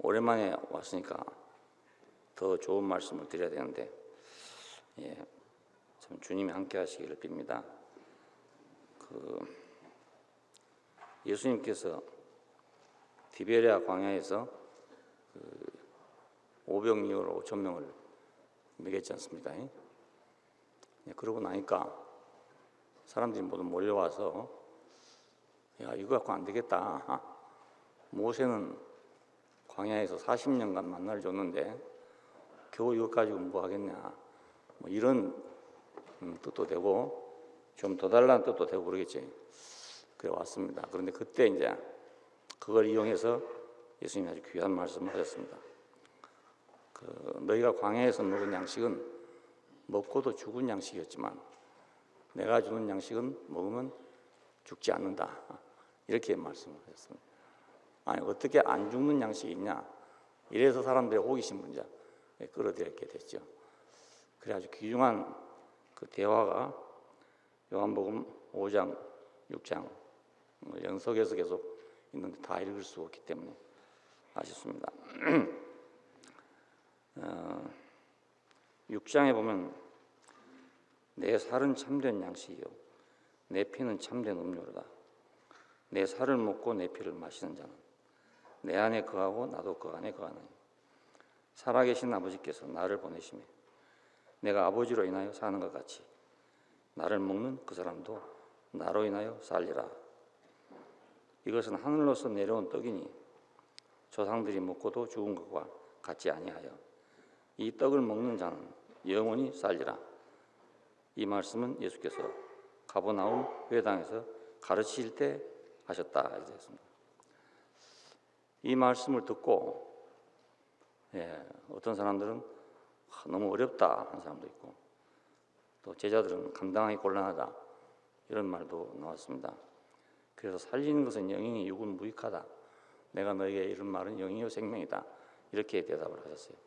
오랜만에 왔으니까 더 좋은 말씀을 드려야 되는데, 참 주님이 함께 하시기를 빕니다. 예수님께서 디베랴 광야에서 500명으로 5,000명을 먹였지 않습니까? 그러고 나니까 사람들이 모두 몰려와서, 야, 이거 갖고 안 되겠다. 모세는 광야에서 40년간 만나를 줬는데 겨우 이것 가지고 뭐 하겠냐, 뭐 이런 뜻도 되고 좀 더 달라는 뜻도 되고 그러겠지. 그래 왔습니다. 그런데 그때 이제 그걸 이용해서 예수님이 아주 귀한 말씀을 하셨습니다. 너희가 광야에서 먹은 양식은 먹고도 죽은 양식이었지만 내가 주는 양식은 먹으면 죽지 않는다. 이렇게 말씀을 하셨습니다. 아니, 어떻게 안 죽는 양식이 있냐, 이래서 사람들의 호기심을 이제 끌어들였게 됐죠. 그래 아주 귀중한 그 대화가 요한복음 5장, 6장 연속해서 계속 있는데 다 읽을 수 없기 때문에 아쉽습니다. 6장에 보면 내 살은 참된 양식이요 내 피는 참된 음료로다. 내 살을 먹고 내 피를 마시는 자는 내 안에 거하고 나도 그 안에 거하느니 살아계신 아버지께서 나를 보내시며 내가 아버지로 인하여 사는 것 같이 나를 먹는 그 사람도 나로 인하여 살리라. 이것은 하늘로서 내려온 떡이니 조상들이 먹고도 죽은 것과 같지 아니하여 이 떡을 먹는 자는 영원히 살리라. 이 말씀은 예수께서 가버나움 회당에서 가르치실 때 하셨다. 이렇게 했습니다. 이 말씀을 듣고 어떤 사람들은 너무 어렵다 하는 사람도 있고, 또 제자들은 감당하기 곤란하다 이런 말도 나왔습니다. 그래서 살리는 것은 영이니 육은 무익하다. 내가 너에게 이런 말은 영이요 생명이다. 이렇게 대답을 하셨어요.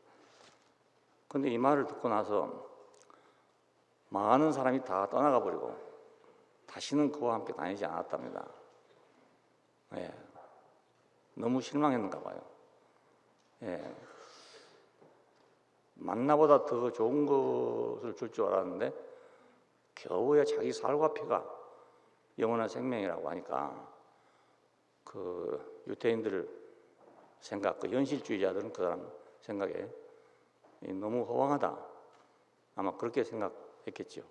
그런데 이 말을 듣고 나서 많은 사람이 다 떠나가 버리고 다시는 그와 함께 다니지 않았답니다. 너무 실망했는가 봐요. 만나보다 더 좋은 것을 줄 줄 알았는데 겨우야 자기 살과 피가 영원한 생명이라고 하니까 그 유대인들 생각, 그 현실주의자들은 그 사람 생각에 너무 허황하다, 아마 그렇게 생각했겠죠.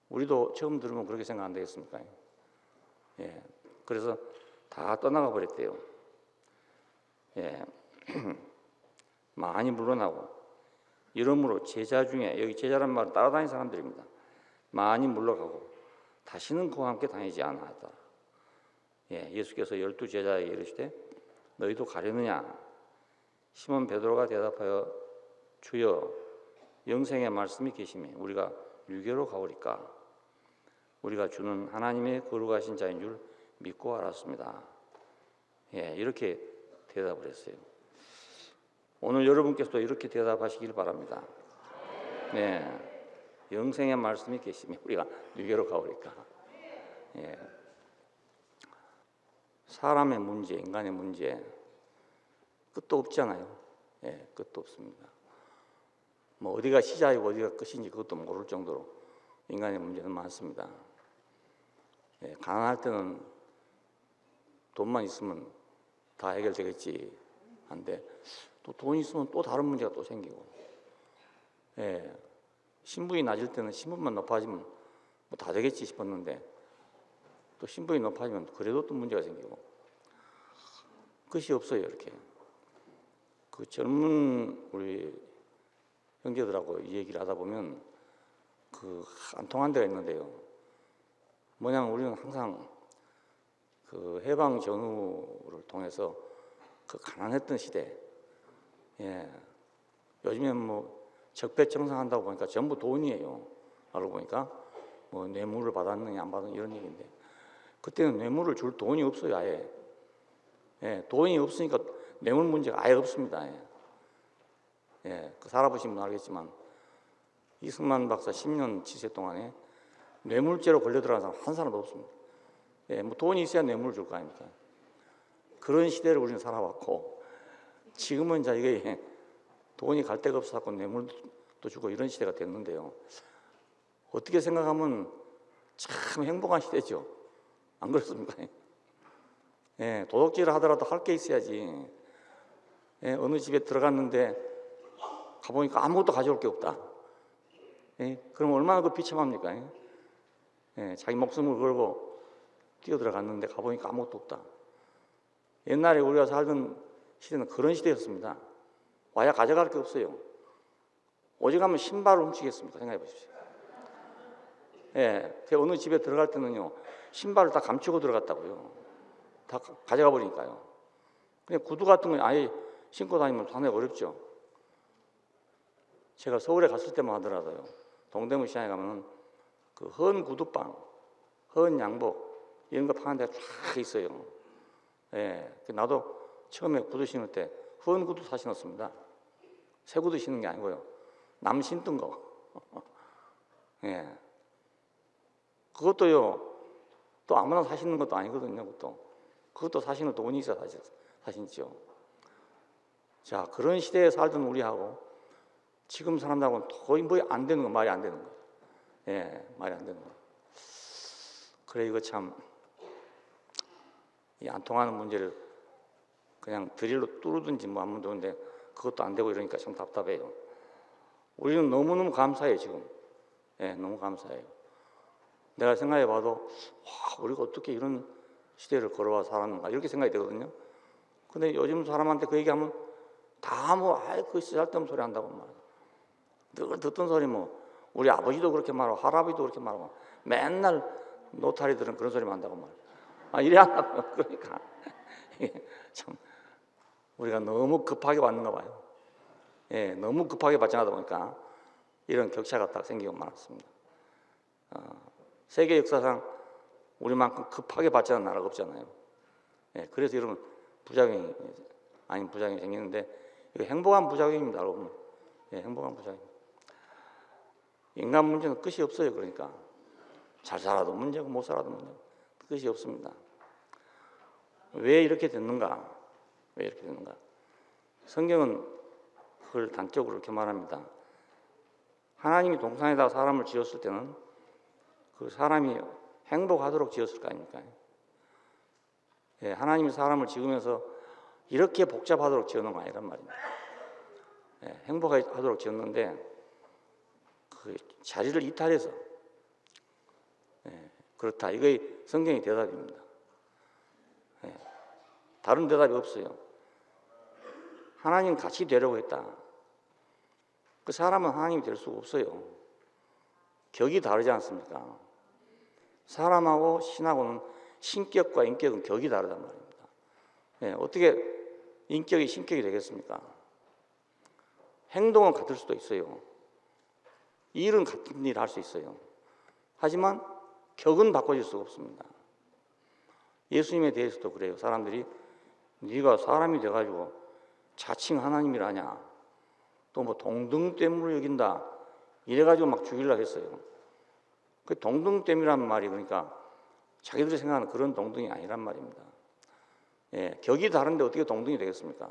우리도 처음 들으면 그렇게 생각 안 되겠습니까? 그래서 다 떠나가 버렸대요. 많이 물러나고, 이러므로 제자 중에, 여기 제자란 말은 따라다니는 사람들입니다. 많이 물러가고 다시는 그와 함께 다니지 않았다. 예수께서 12 제자에게 이르시되 너희도 가려느냐? 시몬 베드로가 대답하여 주여 영생의 말씀이 계시매 우리가 유괴로 가오리까? 우리가 주는 하나님의 거룩하신 자인 줄 믿고 알았습니다. 이렇게 대답을 했어요. 오늘 여러분께서도 이렇게 대답하시길 바랍니다. 영생의 말씀이 계시면 우리가 유괴로 가오리까? 사람의 문제, 인간의 문제 끝도 없잖아요. 끝도 없습니다. 뭐 어디가 시작이고 어디가 끝인지 그것도 모를 정도로 인간의 문제는 많습니다. 가난할 때는 돈만 있으면 다 해결되겠지 한데 또 돈 있으면 또 다른 문제가 또 생기고, 신분이 낮을 때는 신분만 높아지면 뭐 다 되겠지 싶었는데 또 신분이 높아지면 그래도 또 문제가 생기고 끝이 없어요. 이렇게 그 젊은 우리 형제들하고 이 얘기를 하다 보면 그 안 통한 데가 있는데요. 뭐냐면 우리는 항상 그 해방 전후를 통해서 그 가난했던 시대, 요즘엔 뭐 적폐청산한다고 보니까 전부 돈이에요. 알고 보니까 뭐 뇌물을 받았느냐 안 받았느냐 이런 얘기인데 그때는 뇌물을 줄 돈이 없어요. 아예. 돈이 없으니까 뇌물 문제가 아예 없습니다. 그 살아보신 분 알겠지만 이승만 박사 10년 치세 동안에 뇌물죄로 걸려 들어간 사람 한 사람도 없습니다. 뭐 돈이 있어야 뇌물을 줄 거 아닙니까? 그런 시대를 우리는 살아왔고, 지금은 이제 이게 돈이 갈 데가 없어서 뇌물도 주고 이런 시대가 됐는데요. 어떻게 생각하면 참 행복한 시대죠. 안 그렇습니까? 예, 도둑질을 하더라도 할 게 있어야지. 예, 어느 집에 들어갔는데 가보니까 아무것도 가져올 게 없다. 예, 그럼 얼마나 그 비참합니까? 예, 자기 목숨을 걸고 뛰어 들어갔는데 가보니까 아무것도 없다. 옛날에 우리가 살던 시대는 그런 시대였습니다. 와야 가져갈 게 없어요. 오직하면 신발을 훔치겠습니까? 생각해 보십시오. 예, 어느 집에 들어갈 때는요, 신발을 다 감추고 들어갔다고요. 다 가져가 버리니까요. 그냥 구두 같은 거 아예 신고 다니면 상당히 어렵죠. 제가 서울에 갔을 때만 하더라도요, 동대문 시장에 가면은 그 헌 구두방, 헌 양복 이런 거 파는 데가 쫙 있어요. 예, 나도 처음에 구두 신을 때 헌 구두 사 신었습니다. 새 구두 신는 게 아니고요, 남 신던 거. 예, 그것도요, 또 아무나 사시는 것도 아니거든요. 그것도 사시는 돈이 있어 사신죠. 자, 그런 시대에 살던 우리하고 지금 사람들하고는 거의 뭐 안 되는 거, 말이 안 되는 거예요. 예, 말이 안 되는 거예요. 그래, 이거 참, 이 안 통하는 문제를 그냥 드릴로 뚫든지 뭐 하면 되는데 그것도 안 되고 이러니까 참 답답해요. 우리는 너무너무 감사해요, 지금. 예, 너무 감사해요. 내가 생각해 봐도, 와, 우리가 어떻게 이런 시대를 걸어와 살았는가, 이렇게 생각이 되거든요. 근데 요즘 사람한테 그 얘기하면 다 뭐, 아이, 그 쓸데없는 소리 한다고 말이야. 늘 듣던 소리 뭐, 우리 아버지도 그렇게 말하고, 할아버지도 그렇게 말하고, 맨날 노타리들은 그런 소리만 한다고 말이야. 아, 이래 한다고요. 그러니까. 참, 우리가 너무 급하게 왔는가 봐요. 예, 너무 급하게 발전하다 보니까 이런 격차가 딱 생기고 말았습니다. 세계 역사상 우리만큼 급하게 발전한 나라가 없잖아요. 예, 그래서 여러분 부작용이 아닌 부작용이 생기는데 이거 행복한 부작용입니다, 여러분. 예, 행복한 부작용. 인간 문제는 끝이 없어요. 그러니까 잘 살아도 문제고 못 살아도 문제고 끝이 없습니다. 왜 이렇게 됐는가? 왜 이렇게 됐는가? 성경은 그걸 단적으로 이렇게 말합니다. 하나님이 동산에다가 사람을 지었을 때는 그 사람이 행복하도록 지었을 거 아닙니까? 예, 하나님이 사람을 지으면서 이렇게 복잡하도록 지어놓은 거 아니란 말입니다. 예, 행복하도록 지었는데 그 자리를 이탈해서, 예, 그렇다. 이게 성경의 대답입니다. 예, 다른 대답이 없어요. 하나님 같이 되려고 했다. 그 사람은 하나님이 될 수가 없어요. 격이 다르지 않습니까? 사람하고 신하고는 신격과 인격은 격이 다르단 말입니다. 예, 어떻게 인격이 신격이 되겠습니까? 행동은 같을 수도 있어요. 일은 같은 일을 할 수 있어요. 하지만 격은 바꿔줄 수가 없습니다. 예수님에 대해서도 그래요. 사람들이 네가 사람이 돼가지고 자칭 하나님이라냐, 또 뭐 동등됨으로 여긴다 이래가지고 막 죽이려고 했어요. 그 동등됨이란 말이 그러니까 자기들이 생각하는 그런 동등이 아니란 말입니다. 예, 격이 다른데 어떻게 동등이 되겠습니까?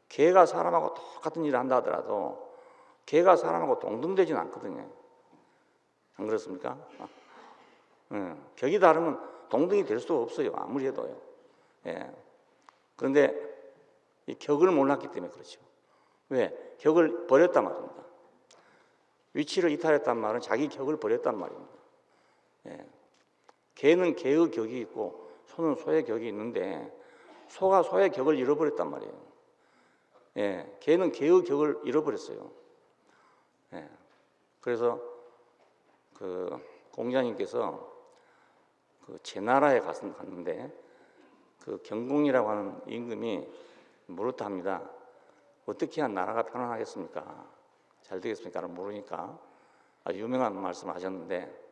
개가 사람하고 똑같은 일을 한다 하더라도 개가 사람하고 동등되지는 않거든요. 안 그렇습니까? 예, 격이 다르면 동등이 될 수가 없어요. 아무리 해도요. 예, 그런데 이 격을 몰랐기 때문에 그렇죠. 왜? 격을 버렸단 말입니다. 위치를 이탈했단 말은 자기 격을 버렸단 말입니다. 예. 개는 개의 격이 있고 소는 소의 격이 있는데 소가 소의 격을 잃어버렸단 말이에요. 예. 개는 개의 격을 잃어버렸어요. 예. 그래서 그 공자님께서 그 제나라에 갔는데 그 경공이라고 하는 임금이 뭐렇다 합니다. 어떻게 해야 나라가 편안하겠습니까? 잘 되겠습니까? 모르니까 아주 유명한 말씀을 하셨는데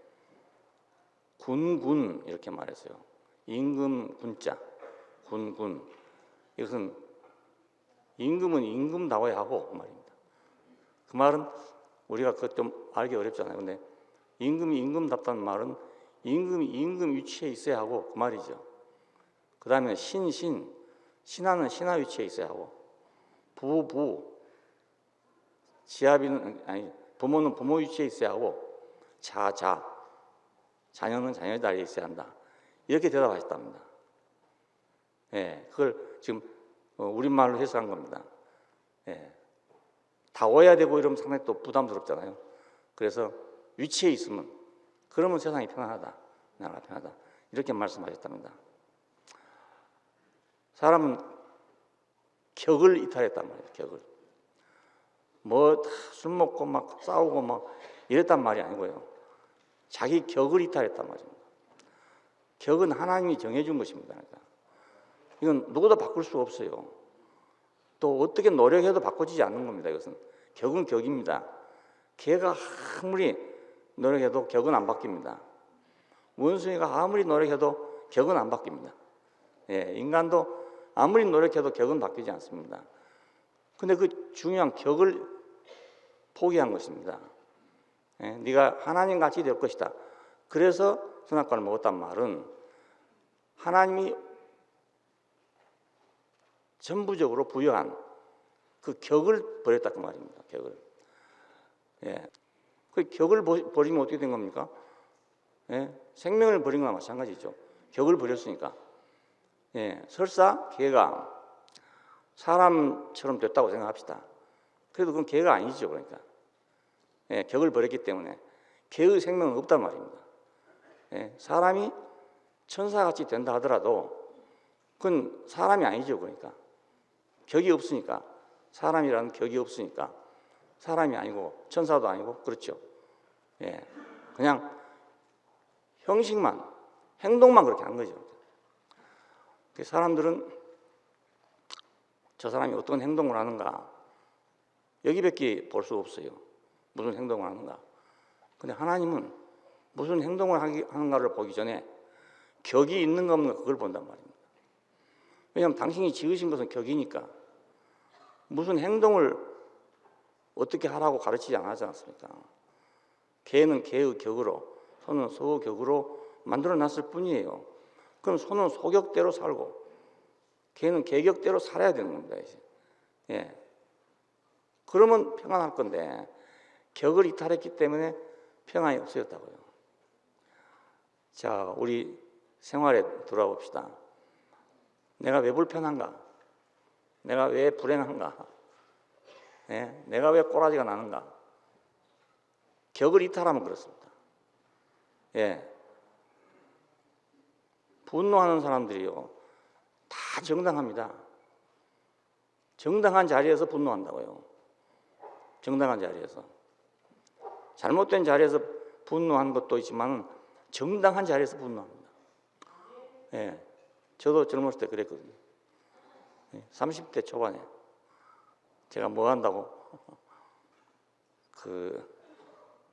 군군 이렇게 말했어요. 임금 군자, 군군. 이것은 임금은 임금다워야 하고 그 말입니다. 그 말은 우리가 그것 좀 알기 어렵잖아요. 근데 임금이 임금답다는 말은 임금이 임금 위치에 있어야 하고 그 말이죠. 그 다음에 신신, 신하는 신하 위치에 있어야 하고, 부부, 지아비는 아니 부모는 부모 위치에 있어야 하고, 자녀는 자녀의 자리에 있어야 한다. 이렇게 대답하셨답니다. 예, 그걸 지금 우리말로 해석한 겁니다. 예, 다 오야 되고 이러면 상당히 또 부담스럽잖아요. 그래서 위치에 있으면, 그러면 세상이 편안하다, 나라가 편하다, 이렇게 말씀하셨답니다. 사람은 격을 이탈했단 말이에요. 격을. 뭐 술 먹고 막 싸우고 막 이랬단 말이 아니고요. 자기 격을 이탈했단 말입니다. 격은 하나님이 정해준 것입니다. 그러니까 이건 누구도 바꿀 수 없어요. 또 어떻게 노력해도 바꿔지지 않는 겁니다. 이것은 격은 격입니다. 개가 아무리 노력해도 격은 안 바뀝니다. 원숭이가 아무리 노력해도 격은 안 바뀝니다. 예, 인간도 아무리 노력해도 격은 바뀌지 않습니다. 근데 그 중요한 격을 포기한 것입니다. 예, 네가 하나님 같이 될 것이다. 그래서 선악과를 먹었단 말은 하나님이 전부적으로 부여한 그 격을 버렸다 그 말입니다. 격을. 예. 그 격을 버리면 어떻게 된 겁니까? 예. 생명을 버린 거나 마찬가지죠. 격을 버렸으니까. 예. 설사 개가 사람처럼 됐다고 생각합시다. 그래도 그건 개가 아니죠. 그러니까. 예. 격을 버렸기 때문에 개의 생명은 없단 말입니다. 예. 사람이 천사같이 된다 하더라도 그건 사람이 아니죠. 그러니까. 격이 없으니까, 사람이라는 격이 없으니까 사람이 아니고 천사도 아니고 그렇죠. 예, 그냥 형식만, 행동만 그렇게 한 거죠. 사람들은 저 사람이 어떤 행동을 하는가 여기밖에 볼 수 없어요. 무슨 행동을 하는가. 근데 하나님은 무슨 행동을 하는가를 보기 전에 격이 있는가 없는가 그걸 본단 말입니다. 왜냐하면 당신이 지으신 것은 격이니까 무슨 행동을 어떻게 하라고 가르치지 않지 않습니까? 개는 개의 격으로, 소는 소의 격으로 만들어놨을 뿐이에요. 그럼 소는 소격대로 살고 개는 개격대로 살아야 되는 겁니다. 이제. 예. 그러면 평안할 건데 격을 이탈했기 때문에 평안이 없어졌다고요. 자, 우리 생활에 돌아봅시다. 내가 왜 불편한가? 내가 왜 불행한가? 예? 내가 왜 꼬라지가 나는가? 격을 이탈하면 그렇습니다. 예. 분노하는 사람들이요, 다 정당합니다. 정당한 자리에서 분노한다고요. 정당한 자리에서. 잘못된 자리에서 분노하는 것도 있지만 정당한 자리에서 분노합니다. 예. 저도 젊었을 때 그랬거든요. 30대 초반에 제가 뭐 한다고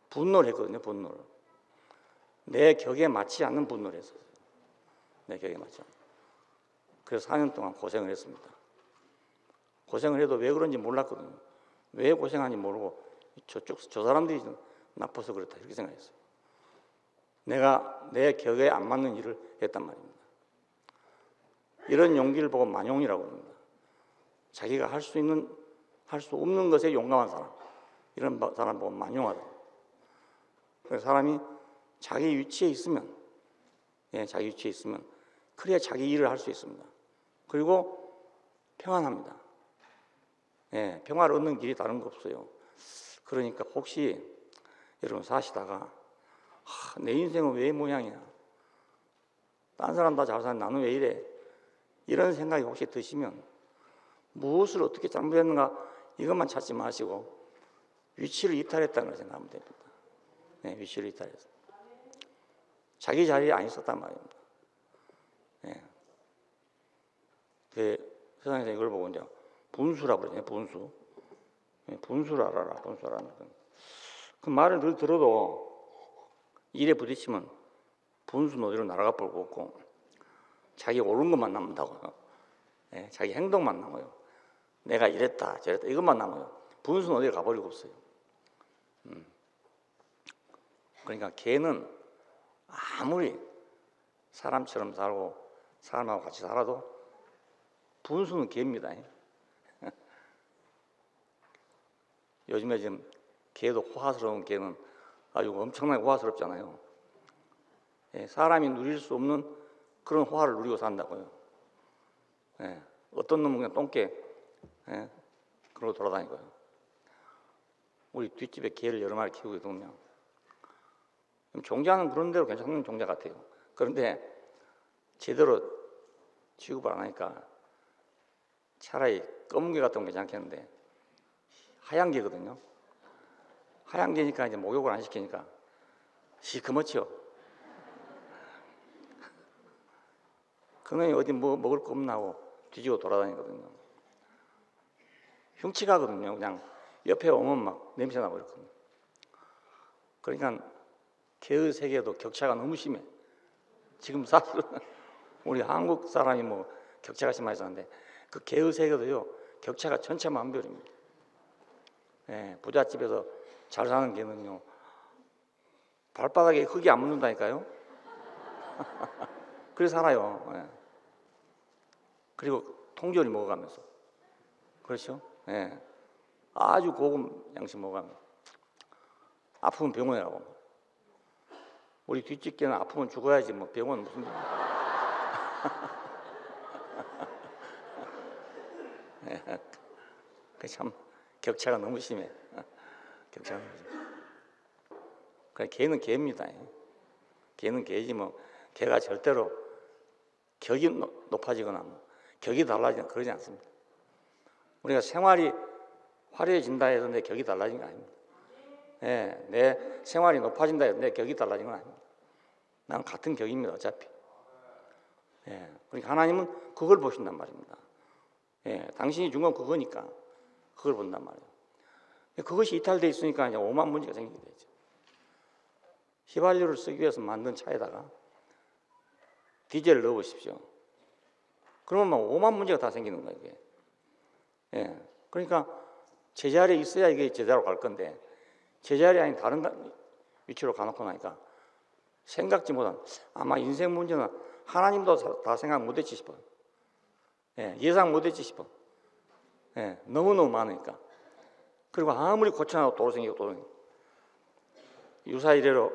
분노를 했거든요. 분노를. 내 격에 맞지 않는 분노를 했어요. 내 격에 맞지 않는. 그래서 4년 동안 고생을 했습니다. 고생을 해도 왜 그런지 몰랐거든요. 왜 고생하는지 모르고 저 사람들이 좀 나빠서 그렇다 이렇게 생각했어요. 내가 내 격에 안 맞는 일을 했단 말입니다. 이런 용기를 보고 만용이라고 합니다. 자기가 할 수 없는 것에 용감한 사람, 이런 사람 보고 만용하다. 그래서 사람이 자기 위치에 있으면, 예, 자기 위치에 있으면 그래야 자기 일을 할 수 있습니다. 그리고 평안합니다. 예, 평화를 얻는 길이 다른 거 없어요. 그러니까 혹시 여러분 사시다가 내 인생은 왜 이 모양이야? 딴 사람 다 잘 사는데 나는 왜 이래? 이런 생각이 혹시 드시면 무엇을 어떻게 잘못했는가 이것만 찾지 마시고 위치를 이탈했다는 걸 생각하면 됩니다. 네, 위치를 이탈했어. 자기 자리에 안 있었단 말입니다. 네. 세상에서 이걸 보고 이제 분수라고 그러잖아요. 분수. 네, 분수를 알아라. 분수라는 건. 그 말을 늘 들어도 일에 부딪히면 분수는 어디로 날아가 버리고 없고 자기 옳은 것만 남는다고요. 네, 자기 행동만 남아요. 내가 이랬다 저랬다 이것만 남아요. 분수는 어디로 가버리고 없어요. 그러니까 개는 아무리 사람처럼 살고 사람하고 같이 살아도 분수는 개입니다. 요즘에 지금 개도 호화스러운 개는 아주 엄청나게 호화스럽잖아요. 예, 사람이 누릴 수 없는 그런 호화를 누리고 산다고요. 예, 어떤 놈은 그냥 똥개, 예, 그러고 돌아다니고요. 우리 뒷집에 개를 여러 마리 키우고 있거든요. 종자는 그런 대로 괜찮은 종자 같아요. 그런데 제대로 취급을 안 하니까 차라리 검은 개 같은 건 괜찮겠는데 하얀 개거든요. 하얀 개니까 이제 목욕을 안 시키니까 시커멓죠. 그놈이 어디 뭐 먹을 거 없나 하고 뒤지고 돌아다니거든요. 흉측하거든요. 그냥 옆에 오면 막 냄새나고 이렇거든요. 그러니까 개의 세계도 격차가 너무 심해. 지금 사실은 우리 한국 사람이 뭐 격차가 심하지 않은데 그 개의 세계도요 격차가 천차만별입니다. 예, 부잣집에서 잘 사는 개는요 발바닥에 흙이 안 묻는다니까요. 그래 살아요. 예. 그리고 통조리 먹어가면서 그렇죠? 예. 아주 고급 양식 먹어가면서 아프면 병원에 가고 우리 뒷집 개는 아프면 죽어야지 뭐 병원 무슨 예. 그 참 격차가 너무 심해. 격차가 너무 심해. 그래 개는 개입니다. 개는 개지 뭐 개가 절대로 격이 높아지거나 뭐 격이 달라지거나 그러지 않습니다. 우리가 생활이 화려해진다 해서 내 격이 달라진 거 아닙니다. 예, 내 생활이 높아진다 해서 내 격이 달라진 건 아닙니다. 나는 같은 격입니다. 어차피. 예, 그러니까 하나님은 그걸 보신단 말입니다. 예, 당신이 준 건 그거니까 그걸 본단 말이에요. 그것이 이탈되어 있으니까 이제 오만 문제가 생기게 되죠. 휘발유를 쓰기 위해서 만든 차에다가 디젤을 넣어보십시오. 그러면 막 오만 문제가 다 생기는 거예요. 이게. 예, 그러니까 제자리에 있어야 이게 제자로 갈 건데 제자리 아닌 다른 위치로 가놓고 나니까 생각지 못한 아마 인생 문제는 하나님도 다 생각 못했지 싶어요. 예, 예상 못했지 싶어. 예, 너무너무 많으니까. 그리고 아무리 고쳐놔도 또 생기고 또 생기고. 유사 이래로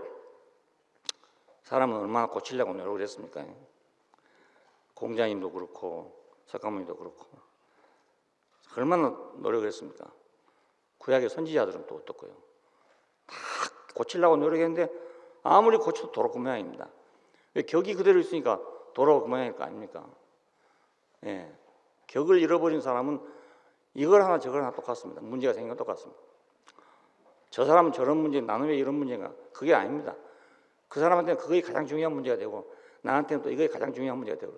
사람은 얼마나 고치려고 노력을 했습니까? 공자님도 그렇고 석가모니도 그렇고 얼마나 노력을 했습니까? 구약의 선지자들은 또 어떻고요? 다 고치려고 노력했는데 아무리 고쳐도 도로 그 모양입니다. 왜 격이 그대로 있으니까 도로 그 모양일 거 아닙니까? 예, 격을 잃어버린 사람은 이걸 하나 저걸 하나 똑같습니다. 문제가 생긴 건 똑같습니다. 저 사람은 저런 문제, 나는 왜 이런 문제인가? 그게 아닙니다. 그 사람한테는 그게 가장 중요한 문제가 되고 나한테는 또 이게 가장 중요한 문제가 되고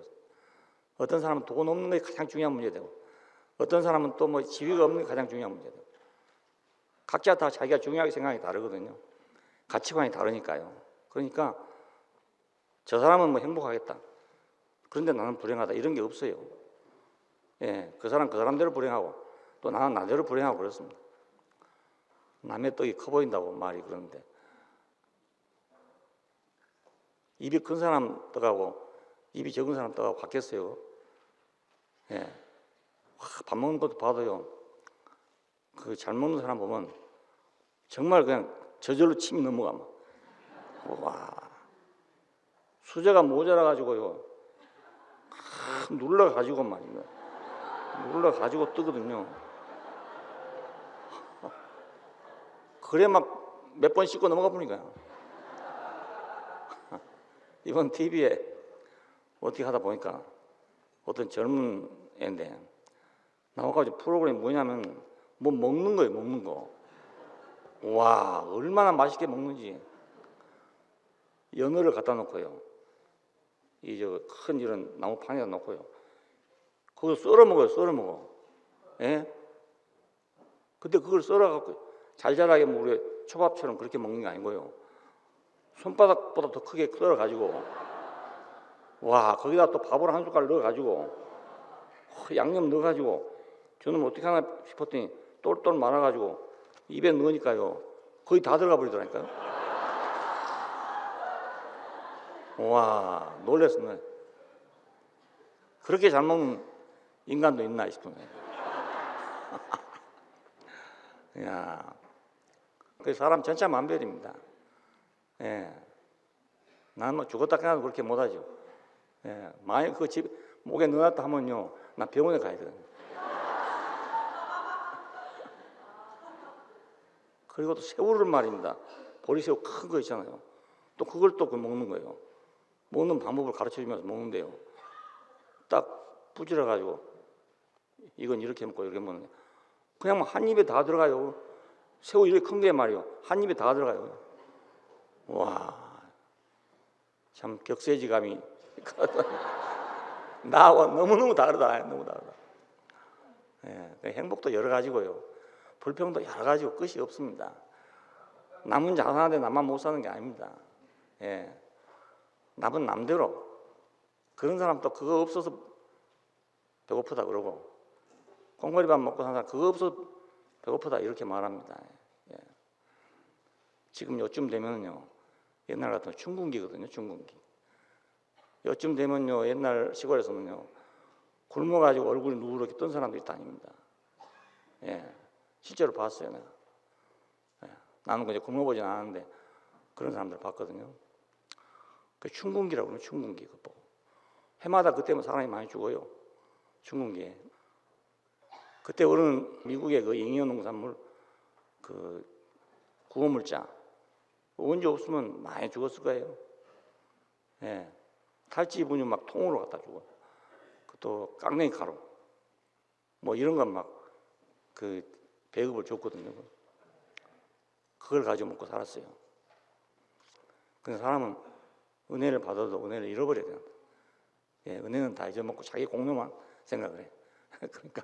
어떤 사람은 돈 없는 게 가장 중요한 문제가 되고 어떤 사람은 또 뭐 지위가 없는 게 가장 중요한 문제가 되고 각자 다 자기가 중요하게 생각이 다르거든요. 가치관이 다르니까요. 그러니까 저 사람은 뭐 행복하겠다. 그런데 나는 불행하다. 이런 게 없어요. 예, 그 사람 그 사람대로 불행하고 또 나는 나대로 불행하고 그렇습니다. 남의 떡이 커 보인다고 말이 그러는데 입이 큰 사람 떡하고 입이 적은 사람 떡하고 같겠어요. 예, 밥 먹는 것도 봐도요. 그 잘 먹는 사람 보면 정말 그냥 저절로 침이 넘어가 막. 와, 수저가 모자라 가지고요. 눌러 가지고 말입니다. 눌러 가지고 뜨거든요. 그래 막 몇 번 씻고 넘어가 보니까요. 이번 TV에 어떻게 하다 보니까 어떤 젊은 애인데 나와가지고 프로그램이 뭐냐면 뭐 먹는 거예요. 먹는 거. 와, 얼마나 맛있게 먹는지. 연어를 갖다 놓고요. 이 저 큰 이런 나무판에다 놓고요. 그걸 썰어 먹어요. 썰어 먹어. 예? 근데 그걸 썰어갖고 잘잘하게 뭐 우리 초밥처럼 그렇게 먹는 게 아니고요. 손바닥보다 더 크게 썰어가지고 와, 거기다 또 밥을 한 숟갈 넣어가지고 양념 넣어가지고 저는 어떻게 하나 싶었더니 똘똘 말아가지고 입에 넣으니까요. 거의 다 들어가 버리더라니까요. 와, 놀랬습니다. 그렇게 잘 먹는 인간도 있나 싶으면. 야, 그 사람 전차만별입니다. 예, 나는 뭐 죽었다 깨어나도 그렇게 못하죠. 예, 만약 그 집 목에 넣어놨다 하면요, 나 병원에 가야 되거든요. 그리고 또 새우를 말입니다. 보리새우 큰 거 있잖아요. 또 그걸 또 먹는 거예요. 먹는 방법을 가르쳐주면서 먹는데요. 딱 부지런가지고 이건 이렇게 먹고 이렇게 먹는 거예요. 그냥 뭐 한 입에 다 들어가요. 새우 이렇게 큰 게 말이요. 한 입에 다 들어가요. 와, 참 격세지감이 나와 너무너무 다르다. 너무 다르다. 예, 행복도 여러 가지고요. 불평도 여러 가지고 끝이 없습니다. 남은 자산한데 나만 못 사는 게 아닙니다. 예, 남은 남대로. 그런 사람 또 그거 없어서 배고프다 그러고, 콩고리밥 먹고 사는 사람 그거 없어서 배고프다 이렇게 말합니다. 예. 지금 요쯤 되면요, 옛날 같으면 춘궁기거든요. 춘궁기. 요쯤 되면요, 옛날 시골에서는요, 굶어가지고 얼굴이 누렇게 뜬 사람들이 다닙니다. 예, 실제로 봤어요, 내가. 예, 나는 그냥 굶어보진 않았는데 그런 사람들 봤거든요. 그 춘궁기라고 그러면 춘궁기 그거 보고. 해마다 그때면 사람이 많이 죽어요. 춘궁기에. 그때 우리는 미국의 그 잉여 농산물 그 구호물자 언제 없으면 많이 죽었을 거예요. 예, 탈지 분유 막 통으로 갖다 주고, 또 깡냉이 가루 뭐 이런 건 막 그 배급을 줬거든요. 그걸 가지고 먹고 살았어요. 근데 사람은 은혜를 받아도 은혜를 잃어버려야 된다. 예, 은혜는 다 잊어먹고 자기 공로만 생각을 해. 그러니까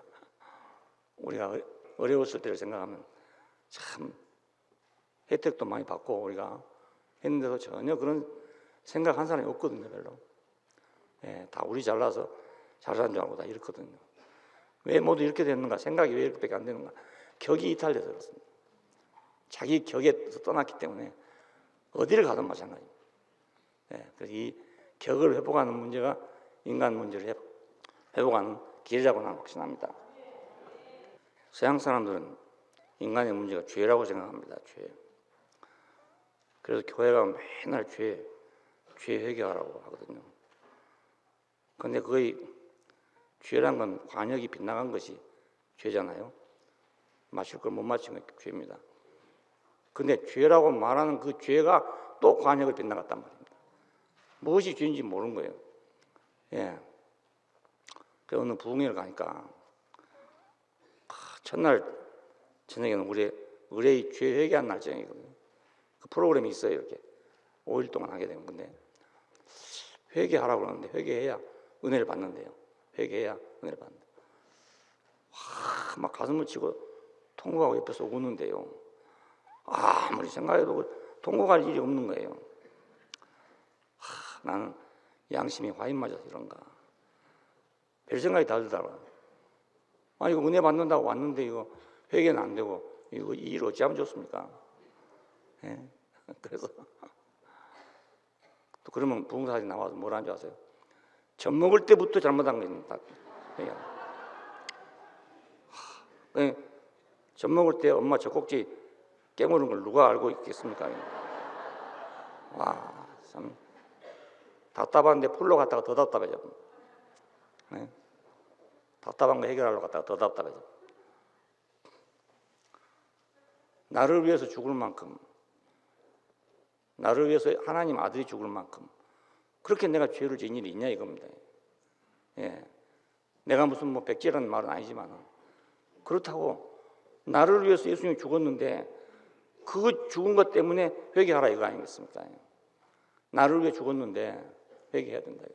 우리가 어려웠을 때를 생각하면 참 혜택도 많이 받고 우리가 했는데도 전혀 그런 생각한 사람이 없거든요, 별로. 예, 다 우리 잘나서 잘 사는 줄 알고 다 이렇거든요. 왜 모두 이렇게 됐는가? 생각이 왜 이렇게밖에 안 되는가? 격이 이탈돼서 그렇습니다. 자기 격에서 떠났기 때문에 어디를 가든 마찬가지입니다. 예, 그래서 이 격을 회복하는 문제가 인간 문제를 회복하는 길이라고 나는 확신합니다. 서양 사람들은 인간의 문제가 죄라고 생각합니다. 죄. 그래서 교회가 맨날 죄 회개하라고 하거든요. 그런데 거의 죄란 건 관역이 빗나간 것이 죄잖아요. 마실 걸 못 마신 게 죄입니다. 근데 죄라고 말하는 그 죄가 또 관역을 빗나갔단 말입니다. 무엇이 죄인지 모르는 거예요. 예. 그 어느 부흥회를 가니까 첫날 저녁에는 우리 의뢰의 죄 회개한 날정이거든요. 그 프로그램이 있어요. 이렇게 5일 동안 하게 되는 건데 회개하라고 그러는데 회개해야 은혜를 받는데요. 회개해야 은혜를 받는다. 막 가슴을 치고 통곡하고 옆에서 우는데요. 아무리 생각해도 통곡할 일이 없는 거예요. 나는 양심이 화인 맞아서 이런가. 별 생각이 다 들더라고요. 아니 이거 은혜 받는다고 왔는데 이거 회개는 안 되고 이거 이 일 어찌하면 좋습니까? 예? 그래서 또 그러면 부흥사진 나와서 뭐라는 줄 아세요? 젖 먹을 때부터 잘못한 겁니다. 젖 먹을 때 엄마 젖꼭지 깨무는 걸 누가 알고 있겠습니까? 와, 참 답답한데 풀로 갔다가 더 답답해져. 네? 답답한 거 해결하러 갔다가 더 답답해져. 나를 위해서 죽을 만큼, 나를 위해서 하나님 아들이 죽을 만큼 그렇게 내가 죄를 지은 일이 있냐 이겁니다. 예, 내가 무슨 뭐 백제라는 말은 아니지만 그렇다고 나를 위해서 예수님이 죽었는데 그 죽은 것 때문에 회개하라 이거 아니겠습니까? 나를 위해 죽었는데 회개해야 된다.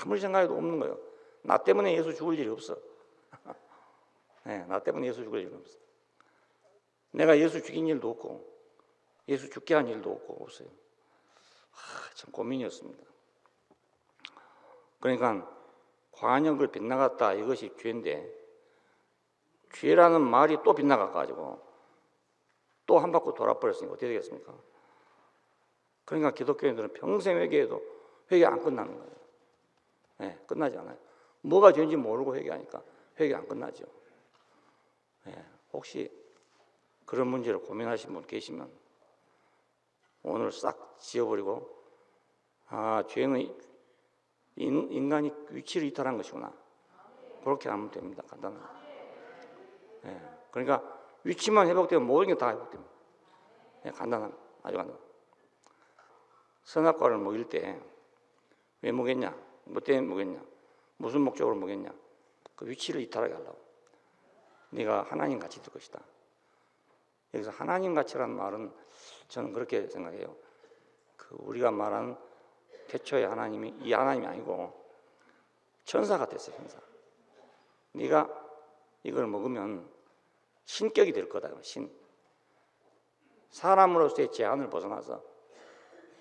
아무리 생각해도 없는 거예요. 나 때문에 예수 죽을 일이 없어. 네, 나 때문에 예수 죽을 일이 없어. 내가 예수 죽인 일도 없고 예수 죽게 한 일도 없어요. 참 고민이었습니다. 그러니까 관역을 빗나갔다 이것이 죄인데 죄라는 말이 또 빗나가가지고 또 한 바퀴 돌아버렸으니까 어떻게 되겠습니까? 그러니까 기독교인들은 평생 회개해도 회개 안 끝나는 거예요. 네, 끝나지 않아요. 뭐가 죄인지 모르고 회개하니까 회개 안 끝나죠. 예, 혹시 그런 문제를 고민하신 분 계시면 오늘 싹 지워버리고 죄는 인간이 위치를 이탈한 것이구나. 그렇게 하면 됩니다. 간단하게. 예, 그러니까 위치만 회복되면 모든 게 다 회복됩니다. 예, 간단한, 아주 간단. 선악과를 먹일 때 왜 먹였냐? 뭐 때문에 먹였냐? 무슨 목적으로 먹였냐? 그 위치를 이탈하게 하려고. 네가 하나님 같이 될 것이다. 여기서 하나님 같이라는 말은 저는 그렇게 생각해요. 그 우리가 말하는 태초의 하나님이 이 하나님이 아니고 천사 같았어요. 천사. 네가 이걸 먹으면 신격이 될 거다. 신. 사람으로서의 제한을 벗어나서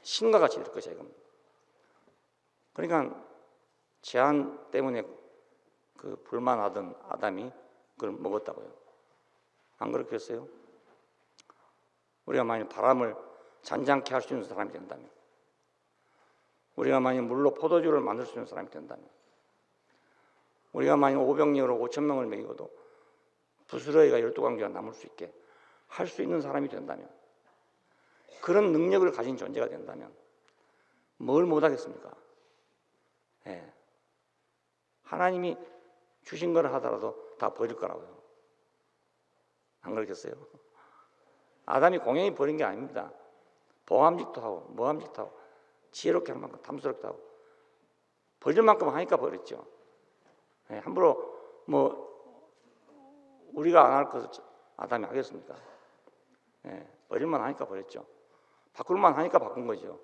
신과 같이 될 것이야. 그러니까 제한 때문에 그 불만하던 아담이 그걸 먹었다고요. 안 그렇겠어요? 우리가 만약 바람을 잔잔케 할 수 있는 사람이 된다면, 우리가 만약 물로 포도주를 만들 수 있는 사람이 된다면, 우리가 만약 500명으로 5,000명을 먹이고도 부스러기가 12관계가 남을 수 있게 할 수 있는 사람이 된다면, 그런 능력을 가진 존재가 된다면 뭘 못하겠습니까? 예. 하나님이 주신 걸 하더라도 다 버릴 거라고요. 안 그렇겠어요? 아담이 공연히 버린 게 아닙니다. 보암직도 하고 모함직도 하고 지혜롭게 할 만큼 탐스럽게 하고 버릴 만큼 하니까 버렸죠. 예. 함부로 뭐 우리가 안 할 것을 아담이 하겠습니까? 예. 버릴만 하니까 버렸죠. 바꿀만 하니까 바꾼 거죠.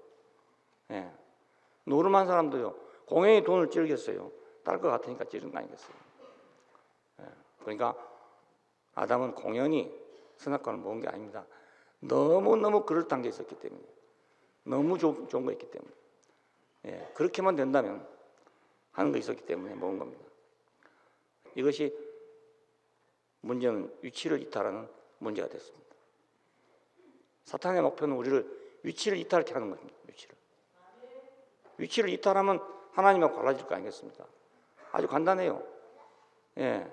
예. 노름한 사람도요, 공연히 돈을 찌르겠어요. 딸 것 같으니까 찌른 거 아니겠어요. 예. 그러니까 아담은 공연히 선악과를 먹은 게 아닙니다. 너무너무 그럴듯한 게 있었기 때문에, 너무 좋은 거 있기 때문에, 예. 그렇게만 된다면 하는 거 있었기 때문에 먹은 겁니다. 이것이 문제는 위치를 이탈하는 문제가 됐습니다. 사탄의 목표는 우리를 위치를 이탈하게 하는 겁니다. 위치를 이탈하면 하나님하고 갈라질 거 아니겠습니까? 아주 간단해요. 예,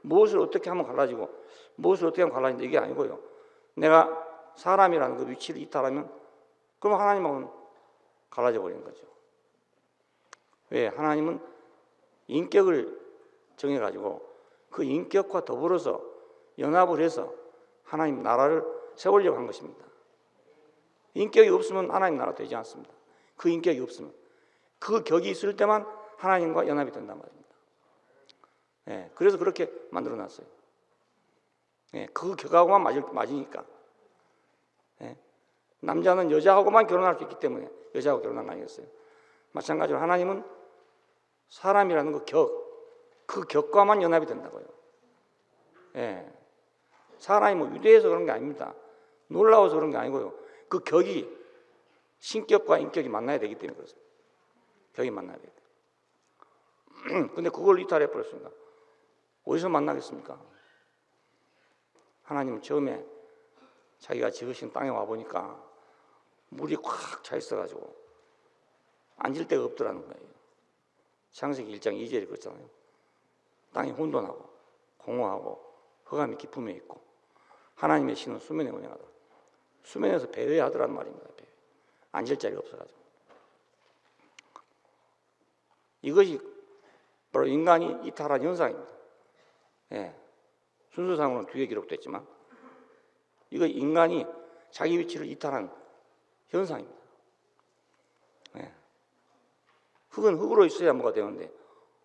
무엇을 어떻게 하면 갈라지고 무엇을 어떻게 하면 갈라진다 이게 아니고요. 내가 사람이라는 그 위치를 이탈하면 그럼 하나님하고는 갈라져 버리는 거죠. 왜? 하나님은 인격을 정해가지고 그 인격과 더불어서 연합을 해서 하나님 나라를 세우려고 한 것입니다. 인격이 없으면 하나님 나라 되지 않습니다. 그 인격이 없으면, 그 격이 있을 때만 하나님과 연합이 된단 말입니다. 예, 그래서 그렇게 만들어놨어요. 예, 그 격하고만 맞으니까. 예, 남자는 여자하고만 결혼할 수 있기 때문에 여자하고 결혼한 거 아니겠어요? 마찬가지로 하나님은 사람이라는 그 격과만 연합이 된다고요. 예, 사람이 뭐 유대해서 그런 게 아닙니다. 놀라워서 그런 게 아니고요. 그 격이 신격과 인격이 만나야 되기 때문에 그렇습니다. 격이 만나야 돼요. 근데 그걸 이탈해 버렸습니다. 어디서 만나겠습니까? 하나님은 처음에 자기가 지으신 땅에 와보니까 물이 꽉 차 있어가지고 앉을 데가 없더라는 거예요. 창세기 1장 2절에 그렇잖아요. 땅이 혼돈하고 공허하고 흑암이 깊음에 있고 하나님의 신은 수면에 운행하더라. 수면에서 배회하더라는 말입니다. 배회. 앉을 자리가 없어가지고. 이것이 바로 인간이 이탈한 현상입니다. 예. 순서상으로는 뒤에 기록됐지만 이거 인간이 자기 위치를 이탈한 현상입니다. 예. 흙은 흙으로 있어야 뭐가 되는데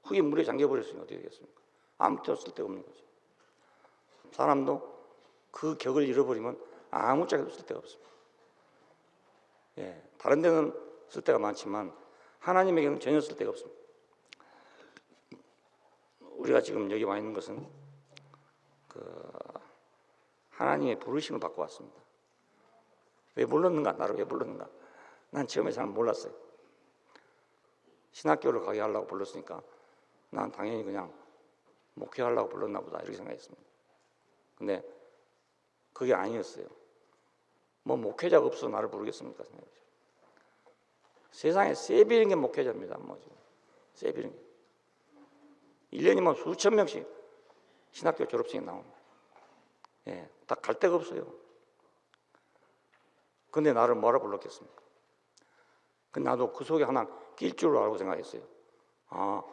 흙이 물에 잠겨버렸으니 어떻게 되겠습니까? 아무것도 쓸데없는 거죠. 사람도 그 격을 잃어버리면 아무 짝에도 쓸데가 없습니다. 예, 다른 데는 쓸데가 많지만 하나님에게는 전혀 쓸데가 없습니다. 우리가 지금 여기 와 있는 것은 하나님의 부르심을 받고 왔습니다. 왜 불렀는가? 나를 왜 불렀는가? 난 처음에 잘 몰랐어요. 신학교를 가게 하려고 불렀으니까 난 당연히 그냥 목회하려고 불렀나 보다 이렇게 생각했습니다. 근데 그게 아니었어요. 뭐 목회자가 없어서 나를 부르겠습니까? 생각했죠. 세상에 세비는 게 목회자입니다. 뭐 지금 세비는 게. 1년이면 수천 명씩 신학교 졸업생이 나옵니다. 예, 다 갈 데가 없어요. 근데 나를 뭐라 불렀겠습니까? 근데 나도 그 속에 하나 낄 줄 알고 생각했어요. 아,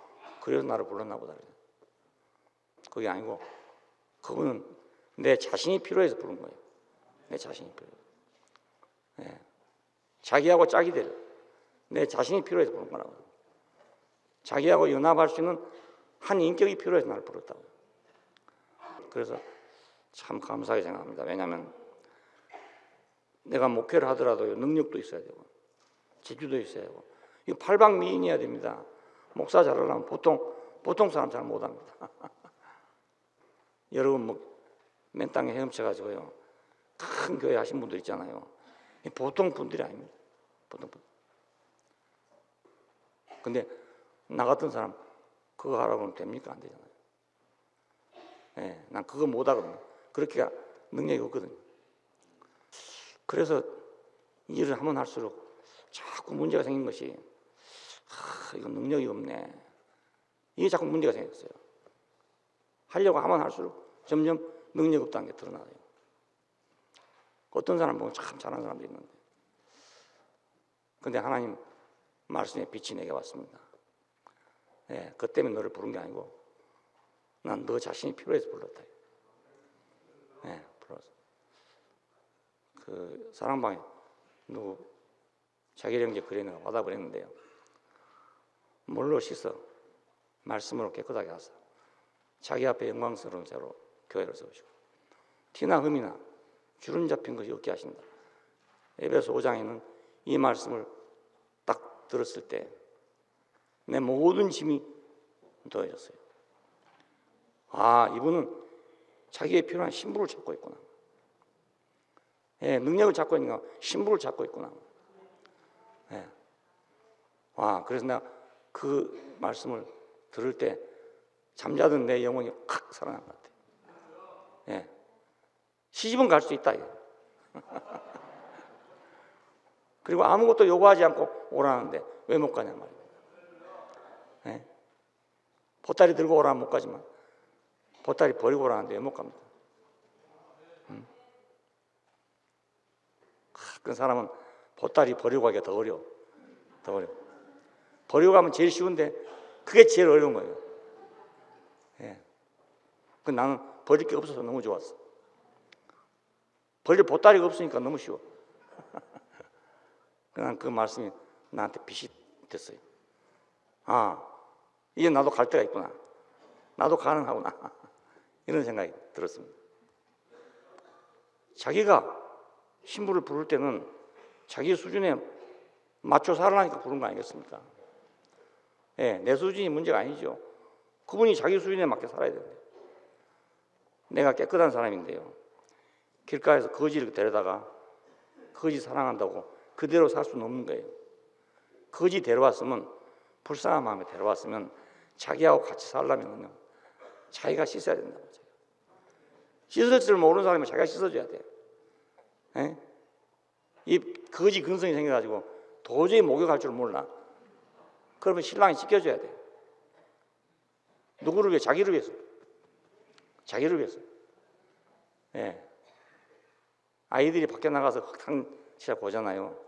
그래서 나를 불렀나 보다. 그게 아니고 그분은 내 자신이 필요해서 부른 거예요. 내 자신이 필요해서. 예. 자기하고 짝이 될 내 자신이 필요해서 부른 거라고. 자기하고 연합할 수 있는 한 인격이 필요해서 나를 불렀다고. 그래서 참 감사하게 생각합니다. 왜냐하면 내가 목회를 하더라도 능력도 있어야 되고 지주도 있어야 되고 이거 팔방미인이어야 됩니다. 목사 잘하려면 보통 사람 잘 못합니다. 여러분 뭐 맨 땅에 헤엄쳐가지고요 큰 교회 하신 분들 있잖아요. 보통 분들이 아닙니다. 보통 분. 근데 나 같은 사람 그거 하라고 하면 됩니까? 안 되잖아요. 예, 난 그거 못하거든요. 그렇게 능력이 없거든요. 그래서 일을 하면 할수록 자꾸 문제가 생긴 것이 이거 능력이 없네. 이게 자꾸 문제가 생겼어요. 하려고 하면 할수록 점점 능력 없다는 게 드러나요. 어떤 사람 보면 참 잘하는 사람도 있는데 근데 하나님 말씀의 빛이 내게 왔습니다. 예, 그 때문에 너를 부른 게 아니고 난 너 자신이 필요해서 불렀다. 예, 불렀어. 그 사랑방에 누구 자기 형제 그래는 받아버렸는데요. 물로 씻어 말씀으로 깨끗하게 하사 자기 앞에 영광스러운 자로 교회를 세우시고 티나 흠이나 주름 잡힌 것이 없게 하신다. 에베소 5장에는 이 말씀을 딱 들었을 때 내 모든 짐이 더해졌어요. 아, 이분은 자기에 필요한 신부를 찾고 있구나. 예, 능력을 찾고 있는가 신부를 찾고 있구나. 예. 아, 그래서 내가 그 말씀을 들을 때 잠자던 내 영혼이 확 살아난 것 같아요. 예. 시집은 갈 수 있다. 그리고 아무것도 요구하지 않고 오라는데 왜 못 가냐 말이에요. 예? 보따리 들고 오라면 못 가지만 보따리 버리고 오라는데 왜 못 갑니까? 그 사람은 보따리 버리고 가기가 더 어려워. 더 어려워. 버리고 가면 제일 쉬운데 그게 제일 어려운 거예요. 예. 그 나는 버릴 게 없어서 너무 좋았어. 버릴 보따리가 없으니까 너무 쉬워. 난 그 말씀이 나한테 빛이 됐어요. 아, 이제 나도 갈 때가 있구나. 나도 가능하구나. 이런 생각이 들었습니다. 자기가 신부를 부를 때는 자기 수준에 맞춰 살아나니까 부른 거 아니겠습니까? 예, 내 수준이 문제가 아니죠. 그분이 자기 수준에 맞게 살아야 된대요. 내가 깨끗한 사람인데요. 길가에서 거지를 데려다가 거지 사랑한다고 그대로 살 수는 없는 거예요. 거지 데려왔으면 불쌍한 마음에 데려왔으면 자기하고 같이 살려면 자기가 씻어야 된다고. 씻을 줄 모르는 사람은 자기가 씻어줘야 돼요. 예? 이 거지 근성이 생겨가지고 도저히 목욕할 줄 몰라. 그러면 신랑이 씻겨줘야 돼. 누구를 위해? 자기를 위해서. 자기를 위해서. 예. 아이들이 밖에 나가서 흙탕치자 보잖아요.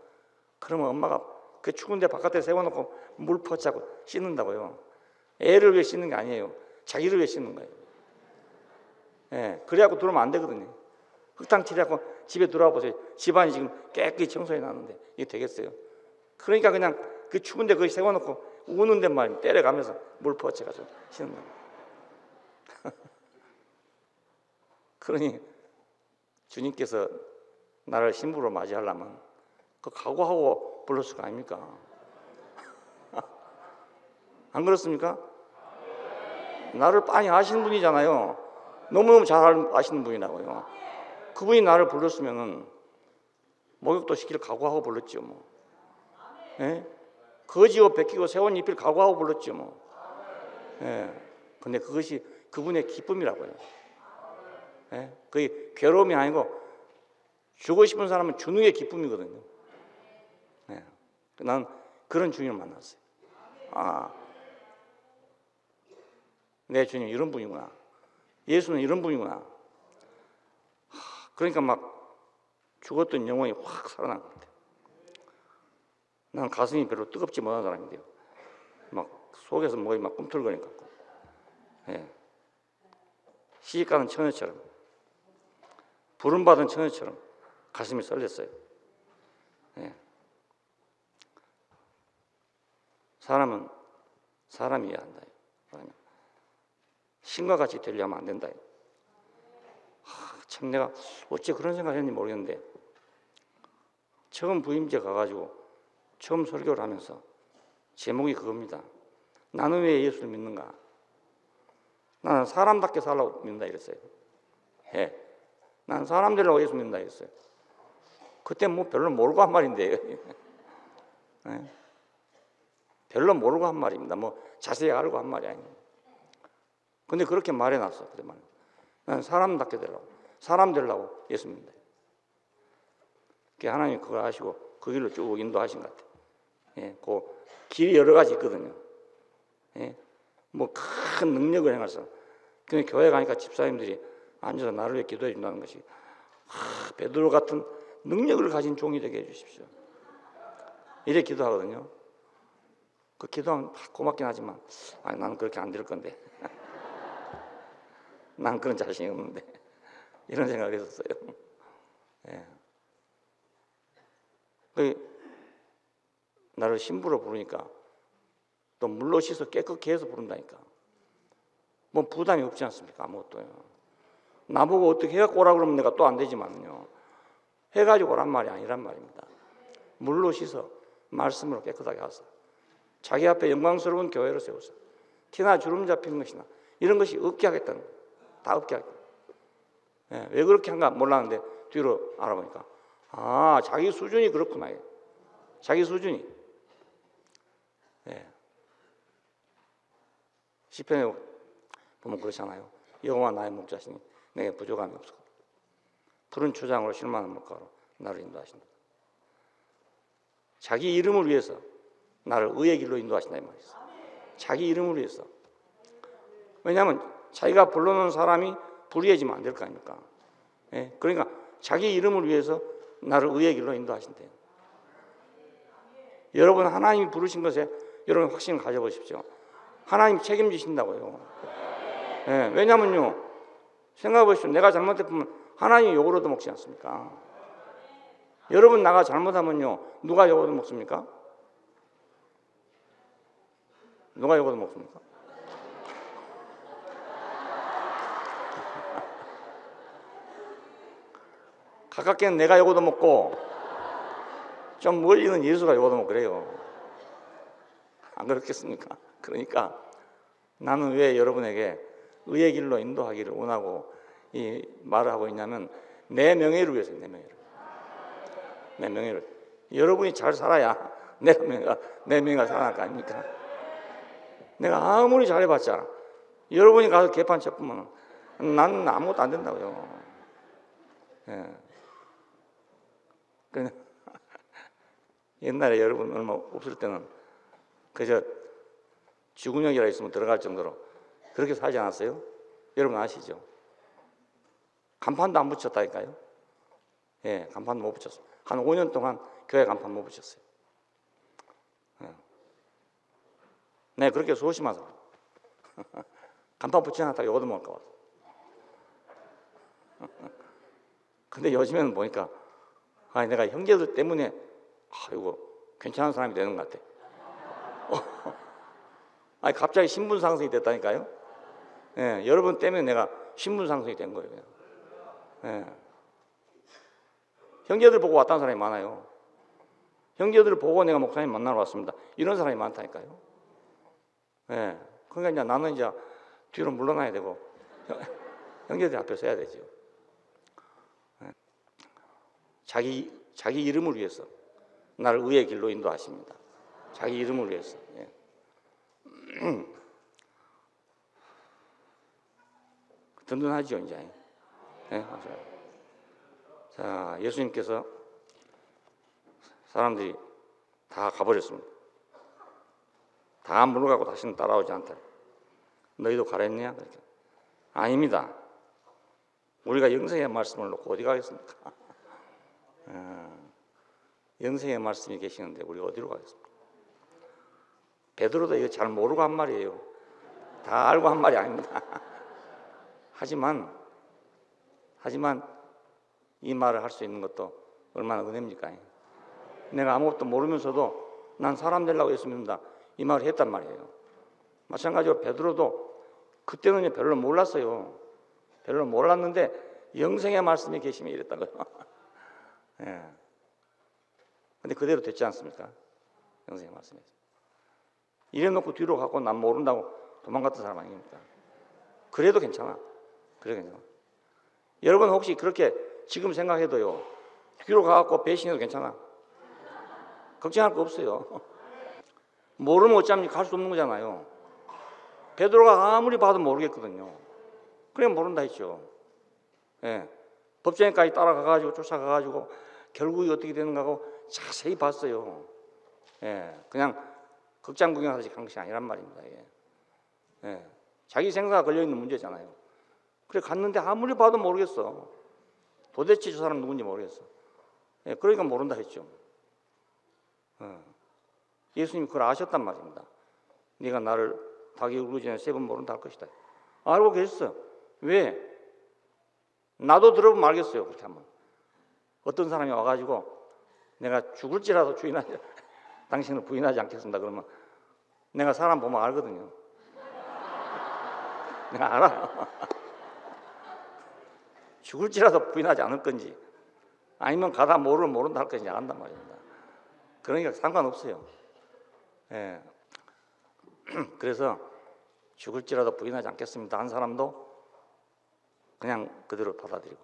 그러면 엄마가 그 추운데 바깥에 세워놓고 물 퍼치하고 씻는다고요. 애를 위해 씻는 게 아니에요. 자기를 위해 씻는 거예요. 예. 그래갖고 들어오면 안 되거든요. 흙탕치려고 집에 들어와 보세요. 집안이 지금 깨끗이 청소해 놨는데 이게 되겠어요? 그러니까 그냥 그 추운데 거기 세워놓고 우는 데 말이면 때려가면서 물 퍼치가지고 씻는 거예요. 그러니 주님께서 나를 신부로 맞이하려면 그 각오하고 불렀을 거 아닙니까? 안 그렇습니까? 나를 빤히 아시는 분이잖아요. 너무너무 잘 아시는 분이라고요. 그분이 나를 불렀으면 목욕도 시킬 각오하고 불렀죠 뭐. 예? 거지 옷 벗기고 새 옷 입힐 각오하고 불렀죠 뭐. 예. 근데 그것이 그분의 기쁨이라고요. 예? 그게 괴로움이 아니고 주고 싶은 사람은 주는 게 기쁨이거든요. 예. 난 그런 주님을 만났어요. 아, 내 주님 이런 분이구나. 예수는 이런 분이구나. 그러니까 막 죽었던 영혼이 확 살아난 것 같아요. 난 가슴이 별로 뜨겁지 못한 사람인데요. 막 속에서 뭐가 막 꿈틀거리니까. 예. 시집가는 처녀처럼, 부름받은 처녀처럼 가슴이 설렜어요. 예. 사람은 사람이어야 한다. 신과 같이 되려면 안 된다. 참 내가 어째 그런 생각을 했는지 모르겠는데, 처음 부임제 가가지고 처음 설교를 하면서 제목이 그겁니다. 나는 왜 예수를 믿는가? 나는 사람답게 살라고 믿는다 이랬어요. 예. 나는 사람 되려고 예수 믿는다 이랬어요. 그때 뭐 별로 모르고 한 말인데 예. 별로 모르고 한 말입니다. 뭐 자세히 알고 한 말이 아니에요. 근데 그렇게 말해놨어. 그때만. 나는 사람답게 되려고, 사람 되려고 예수 믿는다. 하나님이 그걸 아시고 그 길로 쭉 인도하신 것 같아요. 예. 그 길이 여러 가지 있거든요. 예. 뭐 큰 능력을 행해서. 근데 교회 가니까 집사님들이 앉아서 나를 위해 기도해 준다는 것이, 베드로 같은 능력을 가진 종이 되게 해주십시오. 이래 기도하거든요. 그 기도하면 고맙긴 하지만, 나는 그렇게 안 될 건데. 난 그런 자신이 없는데. 이런 생각을 했었어요. 예. 나를 신부로 부르니까 또 물로 씻어 깨끗게 해서 부른다니까. 뭐 부담이 없지 않습니까? 아무것도요. 나보고 어떻게 해갖고 오라 그러면 내가 또 안 되지만요. 해가지고 오란 말이 아니란 말입니다. 물로 씻어 말씀으로 깨끗하게 하사 자기 앞에 영광스러운 교회를 세우사 티나 주름 잡히는 것이나 이런 것이 없게 하겠다는 거예요. 다 없게 하겠다. 예, 왜 그렇게 한가 몰랐는데 뒤로 알아보니까 자기 수준이 그렇구나. 자기 수준이. 예. 시편에 보면 그렇잖아요. 여호와 나의 목자시니 내게 부족함이 없어. 푸른 초장으로 실만한 물가로 나를 인도하신다. 자기 이름을 위해서 나를 의의 길로 인도하신다 이 말이죠. 자기 이름을 위해서. 왜냐하면 자기가 불러놓은 사람이 불의해지면 안 될 거 아닙니까? 예? 그러니까 자기 이름을 위해서 나를 의의 길로 인도하신대요. 여러분 하나님이 부르신 것에 여러분 확신을 가져보십시오. 하나님 책임지신다고요. 예, 왜냐면요, 생각해보십시오. 내가 잘못했으면 하나님이 욕을 얻어먹지 않습니까? 여러분 나가 잘못하면요, 누가 욕 얻어먹습니까? 누가 욕 얻어먹습니까? 가깝게는 내가 욕 얻어먹고 좀 멀리는 예수가 욕 얻어먹고 그래요. 안 그렇겠습니까? 그러니까 나는 왜 여러분에게 의의 길로 인도하기를 원하고 이 말을 하고 있냐면 내 명예를 위해서요. 내 명예를. 여러분이 잘 살아야 내 명예가 살아날 거 아닙니까? 내가 아무리 잘해봤자 여러분이 가서 개판 쳐보면 나는 아무것도 안 된다고요. 예. 옛날에 여러분 얼마 없을 때는 그저 쥐구녕이라 있으면 들어갈 정도로 그렇게 살지 않았어요? 여러분 아시죠? 간판도 안 붙였다니까요. 예, 간판 못 붙였어요. 한 5년 동안 교회 간판 못 붙였어요. 예. 네, 그렇게 소심하서 간판 붙여놨다가 욕 얻어먹을까 봐. 근데 요즘에는 보니까 내가 형제들 때문에 이거 괜찮은 사람이 되는 것 같아. 갑자기 신분 상승이 됐다니까요. 예, 여러분 때문에 내가 신분 상승이 된 거예요. 예. 형제들 보고 왔다는 사람이 많아요. 형제들을 보고 내가 목사님 만나러 왔습니다. 이런 사람이 많다니까요. 예. 그러니까 이제 나는 이제 뒤로 물러나야 되고 형제들 앞에 서야 되죠. 예. 자기 이름을 위해서 나를 의의 길로 인도하십니다. 자기 이름을 위해서. 예. 든든하죠, 이제. 예, 자, 예수님께서 사람들이 다 가버렸습니다. 다 물러가고 다시는 따라오지 않다. 너희도 가랬냐? 그렇게. 아닙니다. 우리가 영생의 말씀을 놓고 어디 가겠습니까? 영생의 말씀이 계시는데 우리가 어디로 가겠습니까? 베드로도 이거 잘 모르고 한 말이에요. 다 알고 한 말이 아닙니다. 하지만 이 말을 할 수 있는 것도 얼마나 은혜입니까? 내가 아무것도 모르면서도 난 사람 되려고 예수 믿는다, 이 말을 했단 말이에요. 마찬가지로 베드로도 그때는 별로 몰랐어요. 별로 몰랐는데 영생의 말씀이 계시면 이랬던 거예요. 예. 근데 그대로 됐지 않습니까? 영생의 말씀이. 이래놓고 뒤로 가고 난 모른다고 도망갔던 사람 아닙니까? 그래도 괜찮아. 그래도 괜찮아. 여러분 혹시 그렇게 지금 생각해도요, 뒤로 가고 배신해도 괜찮아. 걱정할 거 없어요. 모르면 어쩌면 갈 수 없는 거잖아요. 베드로가 아무리 봐도 모르겠거든요. 그래 모른다 했죠. 예. 법정에까지 따라가가지고 쫓아가가지고 결국이 어떻게 되는가 하고 자세히 봤어요. 예. 그냥 극장 구경하듯이 간 것이 아니란 말입니다. 예. 예. 자기 생사가 걸려있는 문제잖아요. 그래 갔는데 아무리 봐도 모르겠어. 도대체 저 사람 누군지 모르겠어. 예. 그러니까 모른다 했죠. 예수님이 그걸 아셨단 말입니다. 네가 나를 닭이 울기 전에 3번 모른다 할 것이다. 알고 계셨어요. 왜? 나도 들어보면 알겠어요. 그렇게 하면 어떤 사람이 와가지고 내가 죽을지라도 주인하지, 당신을 부인하지 않겠습니다. 그러면 내가 사람 보면 알거든요. 내가 알아. 죽을지라도 부인하지 않을 건지 아니면 가다 모른다 할 건지 안단 말입니다. 그러니까 상관없어요. 예. 그래서 죽을지라도 부인하지 않겠습니다 한 사람도 그냥 그대로 받아들이고,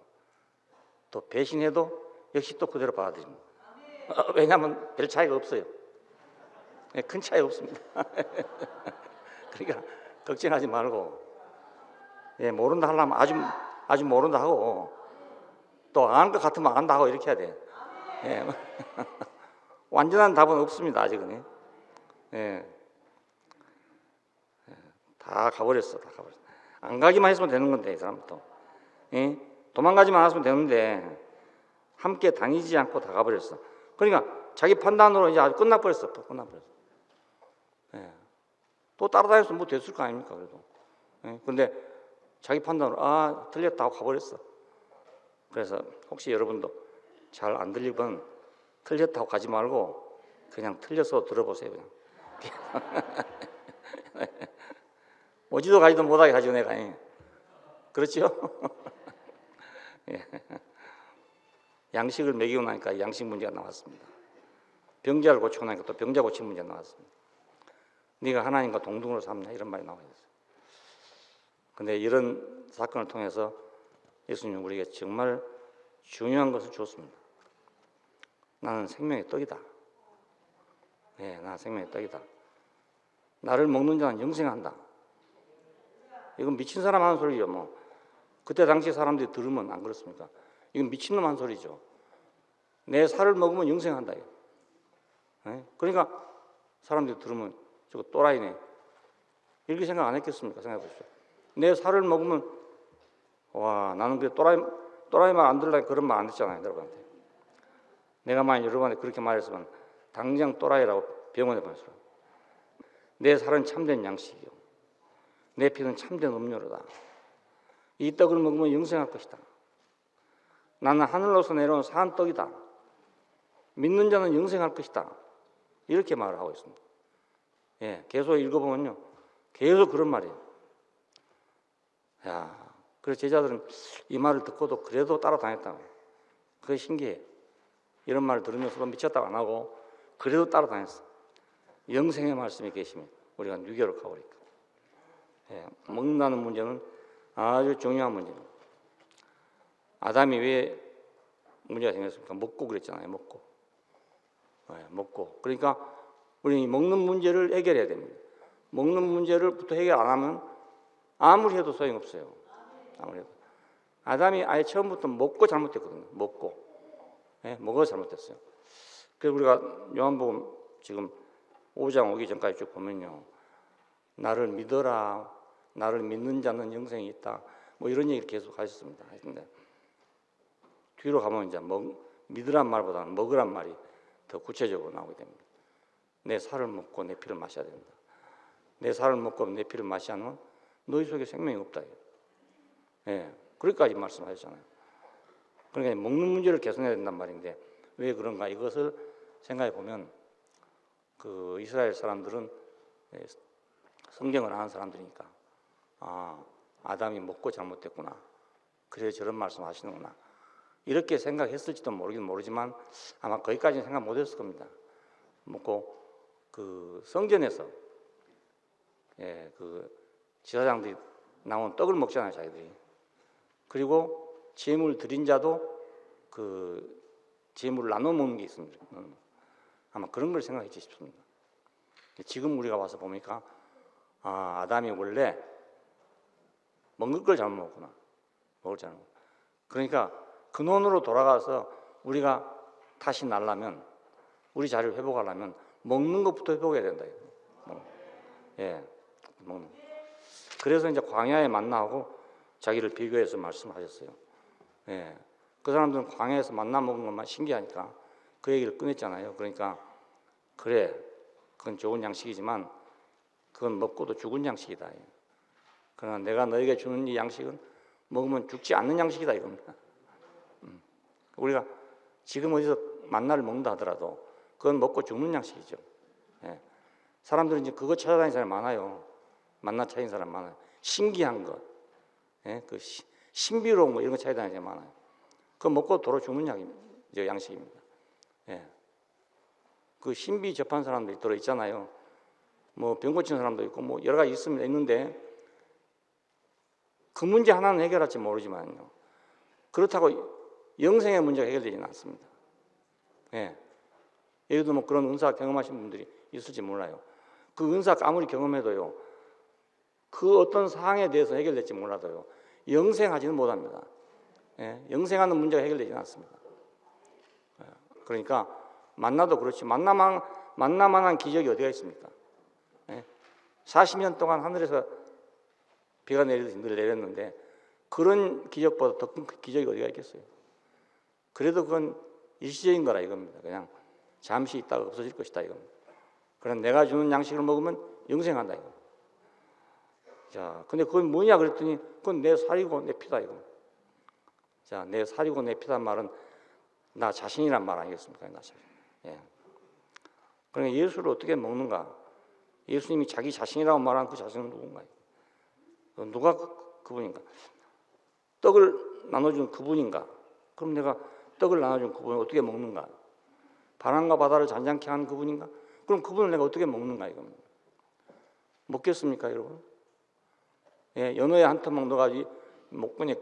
또 배신해도 역시 또 그대로 받아들입니다. 왜냐하면 별 차이가 없어요. 예, 큰 차이 없습니다. 그러니까 걱정하지 말고, 예, 모른다 하려면 아주 모른다 하고, 또 아는 것 같으면 안다 하고 이렇게 해야 돼. 예. 완전한 답은 없습니다 아직은. 예. 다 가버렸어. 안 가기만 했으면 되는 건데 이 사람도. 예? 도망가지만 않았으면 되는데 함께 다니지 않고 다 가버렸어. 그러니까 자기 판단으로 이제 아주 끝나버렸어. 예. 또 따라다녔으면 뭐 됐을 거 아닙니까 그래도. 예? 근데 자기 판단으로 틀렸다고 가버렸어. 그래서 혹시 여러분도 잘 안 들리면 틀렸다고 가지 말고 그냥 틀려서 들어보세요. 그냥. 오지도 가지도 못하게 하죠 내가. 그렇죠? 예. 양식을 먹이고 나니까 양식 문제가 나왔습니다. 병자를 고치고 나니까 또 병자 고치는 문제가 나왔습니다. 네가 하나님과 동등으로 삼냐 이런 말이 나와 있어요. 근데 이런 사건을 통해서 예수님은 우리에게 정말 중요한 것을 주었습니다. 나는 생명의 떡이다. 네, 나는 생명의 떡이다. 나를 먹는 자는 영생한다. 이건 미친 사람 하는 소리죠. 뭐 그때 당시 사람들이 들으면 안 그렇습니까? 이건 미친놈 하는 소리죠. 내 살을 먹으면 영생한다. 네? 그러니까 사람들이 들으면 저거 또라이네 이렇게 생각 안 했겠습니까? 생각해 보십시오. 내 살을 먹으면 와 나는 그 또라이 말 안 들으려고 그런 말 안 했잖아요 여러분한테. 내가 만약 여러분한테 그렇게 말했으면 당장 또라이라고 병원에 보냈어요. 내 살은 참된 양식이요 내 피는 참된 음료로다. 이 떡을 먹으면 영생할 것이다. 나는 하늘로서 내려온 산 떡이다. 믿는 자는 영생할 것이다. 이렇게 말을 하고 있습니다. 예, 계속 읽어보면요 계속 그런 말이에요. 야, 그래서 제자들은 이 말을 듣고도 그래도 따라다녔다고. 그게 신기해. 이런 말을 들으면서도 미쳤다고 안 하고 그래도 따라다녔어. 영생의 말씀이 계시면 우리가 유교를 가버리니까. 예, 먹는다는 문제는 아주 중요한 문제입니다. 아담이 왜 문제가 생겼습니까? 먹고 그랬잖아요. 먹고. 예, 먹고. 그러니까 우리는 먹는 문제를 해결해야 됩니다. 먹는 문제를부터 해결 안 하면 아무리 해도 소용없어요. 아무리 해도. 아담이 아예 처음부터 먹고 잘못됐거든요. 먹고. 예, 먹어서 잘못됐어요. 그래서 우리가 요한복음 지금 5장 오기 전까지 쭉 보면요. 나를 믿어라. 나를 믿는 자는 영생이 있다. 뭐 이런 얘기를 계속 하셨습니다. 근데 뒤로 가면 이제 믿으란 말보다는 먹으란 말이 더 구체적으로 나오게 됩니다. 내 살을 먹고 내 피를 마셔야 된다. 내 살을 먹고 내 피를 마시지 않으면 너희 속에 생명이 없다. 예, 그렇게까지 말씀하셨잖아요. 그러니까 먹는 문제를 개선해야 된단 말인데 왜 그런가? 이것을 생각해 보면 그 이스라엘 사람들은 성경을 아는 사람들이니까 아담이 먹고 잘못됐구나. 그래서 저런 말씀하시는구나. 이렇게 생각했을지도 모르지만 아마 거기까지는 생각 못했을 겁니다. 먹고 그 성전에서 그 제사장들이 나온 떡을 먹잖아요, 자기들이. 그리고 제물 드린 자도 그 제물을 나눠 먹는 게 있습니다. 아마 그런 걸 생각했지 싶습니다. 지금 우리가 와서 보니까 아담이 원래 먹을 걸 잘못 먹었구나. 먹을 잘못. 그러니까 근원으로 돌아가서 우리가 다시 날려면 우리 자리를 회복하려면 먹는 것부터 회복해야 된다. 먹는. 그래서 이제 광야에 만나고 자기를 비교해서 말씀하셨어요. 그 사람들은 광야에서 만나 먹은 것만 신기하니까 그 얘기를 꺼냈잖아요. 그러니까 그래, 그건 좋은 양식이지만 그건 먹고도 죽은 양식이다. 그러나 내가 너에게 주는 이 양식은 먹으면 죽지 않는 양식이다 이겁니다. 우리가 지금 어디서 만나를 먹는다 하더라도 그건 먹고 죽는 양식이죠. 사람들은 이제 그거 찾아다니는 사람이 많아요. 만나 찾는 사람 많아요. 신기한 것, 그 신비로운 거 이런 거 찾아다니는 사람이 많아요. 그거 먹고 도로 죽는 양식입니다. 그 신비 접한 사람들이 들어 있잖아요. 뭐 병 고친 사람도 있고 뭐 여러 가지 있는데 그 문제 하나는 해결할지 모르지만요. 그렇다고 영생의 문제가 해결되지는 않습니다. 예를 들어 뭐 그런 은사 경험하신 분들이 있을지 몰라요. 그 은사 아무리 경험해도요. 그 어떤 사항에 대해서 해결될지 몰라도요. 영생하지는 못합니다. 영생하는 문제가 해결되지는 않습니다. 그러니까 만나도 그렇지 만나만한 기적이 어디가 있습니까? 40년 동안 하늘에서 비가 내리듯이 늘 내렸는데 그런 기적보다 더 큰 기적이 어디가 있겠어요? 그래도 그건 일시적인 거라 이겁니다. 그냥 잠시 있다가 없어질 것이다 이겁니다. 그럼 내가 주는 양식을 먹으면 영생한다 이거. 자, 근데 그건 뭐냐 그랬더니 그건 내 살이고 내 피다 이거. 자, 내 살이고 내 피단 말은 나 자신이란 말 아니겠습니까? 나 자신. 그러니까 예수를 어떻게 먹는가? 예수님이 자기 자신이라고 말하는 그 자신은 누군가요? 누가 그분인가? 떡을 나눠준 그분인가? 그럼 내가 떡을 나눠준 그분을 어떻게 먹는가? 바람과 바다를 잔잔케 하는 그분인가? 그럼 그분을 내가 어떻게 먹는가 이겁니다. 먹겠습니까 여러분? 연어에 한 텀 넣어가지고 목구멍에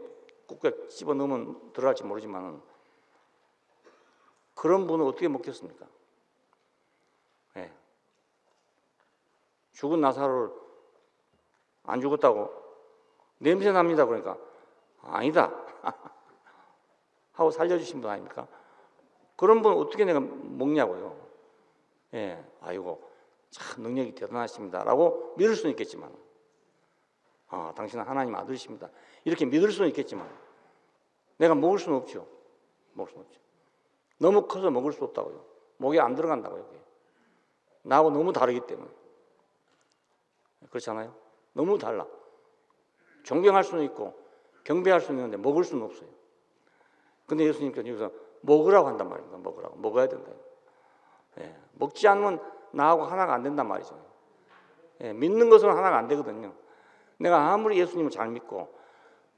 꾹꾹 집어넣으면 들어갈지 모르지만 그런 분을 어떻게 먹겠습니까? 죽은 나사로를 안 죽었다고 냄새 납니다. 그러니까 아니다 하고 살려주신 분 아닙니까? 그런 분 어떻게 내가 먹냐고요. 아이고 참 능력이 대단하십니다라고 믿을 수는 있겠지만 당신은 하나님 아들이십니다. 이렇게 믿을 수는 있겠지만 내가 먹을 수는 없죠. 먹을 수는 없죠. 너무 커서 먹을 수 없다고요. 목에 안 들어간다고요. 나하고 너무 다르기 때문에. 그렇잖아요. 너무 달라. 존경할 수는 있고 경배할 수는 있는데 먹을 수는 없어요. 근데 예수님께서 여기서 먹으라고 한단 말입니다. 먹으라고. 먹어야 된다. 먹지 않으면 나하고 하나가 안 된단 말이죠. 믿는 것은 하나가 안 되거든요. 내가 아무리 예수님을 잘 믿고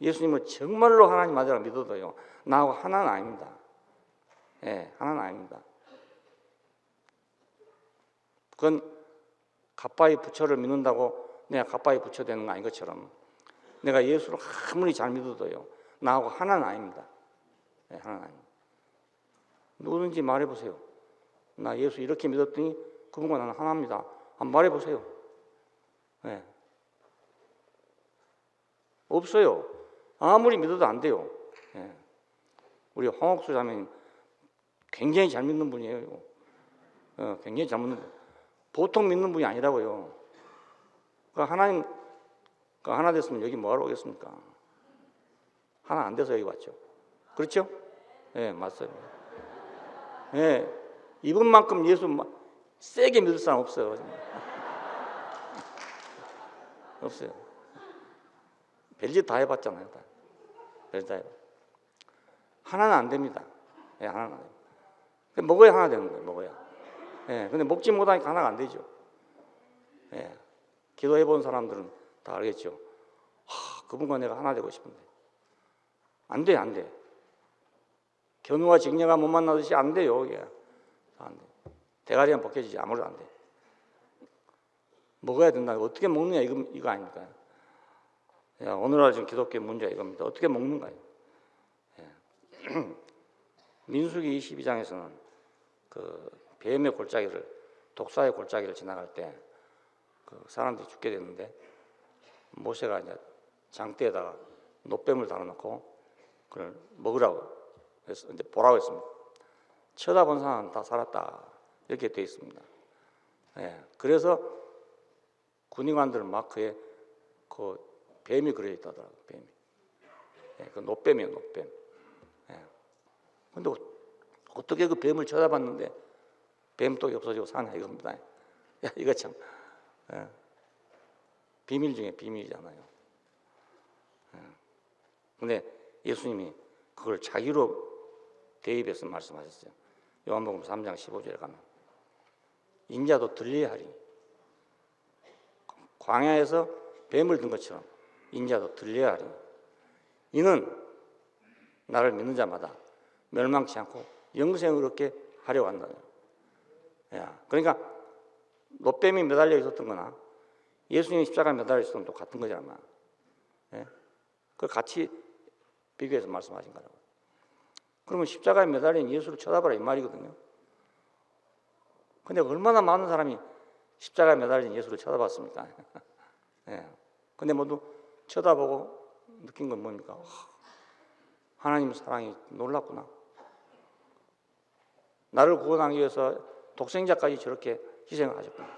예수님을 정말로 하나님 아들이라 믿어도요. 나하고 하나는 아닙니다. 하나는 아닙니다. 그건 갓바위 부처를 믿는다고 내가 갓바위 부처 되는 거 아닌 것처럼 내가 예수를 아무리 잘 믿어도요. 나하고 하나는 아닙니다. 하나는 아닙니다. 누구든지 말해보세요. 나 예수 이렇게 믿었더니 그분과 나는 하나입니다. 한번 말해보세요. 없어요. 아무리 믿어도 안 돼요. 우리 홍옥수 자매님 굉장히 잘 믿는 분이에요. 굉장히 잘 믿는 분. 보통 믿는 분이 아니라고요. 그러니까 하나님 그 하나 됐으면 여기 뭐하러 오겠습니까? 하나 안 돼서 여기 왔죠. 그렇죠? 예, 맞습니다. 예, 이분만큼 예수 세게 믿을 사람 없어요. 없어요. 별짓 다 해봤잖아요. 별짓 다 해봤. 하나는 안 됩니다. 예, 하나는 안 됩니다. 먹어야 하나 되는 거예요. 먹어야. 예, 근데 먹지 못하니까 하나가 안 되죠. 예, 기도해 본 사람들은 다 알겠죠. 그분과 내가 하나 되고 싶은데 안 돼, 안 돼. 견우와 직녀가 못 만나듯이 안 돼요. 이게 안 돼. 대가리만 벗겨지지 아무래도 안 돼. 먹어야 된다. 어떻게 먹느냐 이거 아닙니까? 야, 오늘날 지금 기독교 문제가 이겁니다. 어떻게 먹는가요? 예. 민수기 22장에서는 그 뱀의 골짜기를 독사의 골짜기를 지나갈 때 그 사람들이 죽게 됐는데 모세가 이제 장대에다가 놋뱀을 달아놓고 그걸 먹으라고 해서 이제 보라고 했습니다. 쳐다본 사람은 다 살았다 이렇게 되어 있습니다. 예. 그래서 군의관들은 막 그에 그 뱀이 그려 있다더라고요. 뱀이. 예, 그 놋뱀이에요, 놋뱀. 예. 근데 어떻게 그 뱀을 쳐다봤는데 뱀독이 없어지고 사냐 이겁니다. 야, 이거 참 예. 비밀 중에 비밀이잖아요. 예. 근데 예수님이 그걸 자기로 대입해서 말씀하셨어요. 요한복음 3장 15절에 가면 인자도 들려야 하리. 광야에서 뱀을 든 것처럼 인자도 들려야 하리. 이는 나를 믿는 자마다 멸망치 않고 영생을 얻게 하려고 한다는 거예요. 그러니까 놋뱀이 매달려 있었던 거나 예수님이 십자가에 매달려 있었던 것도 같은 거잖아. 예? 그걸 같이 비교해서 말씀하신 거라고. 그러면 십자가에 매달린 예수를 쳐다봐라 이 말이거든요. 근데 얼마나 많은 사람이 십자가에 매달린 예수를 쳐다봤습니까? 예. 근데 모두 쳐다보고 느낀 건 뭡니까? 하나님 사랑이 놀랍구나. 나를 구원하기 위해서 독생자까지 저렇게 희생을 하셨구나.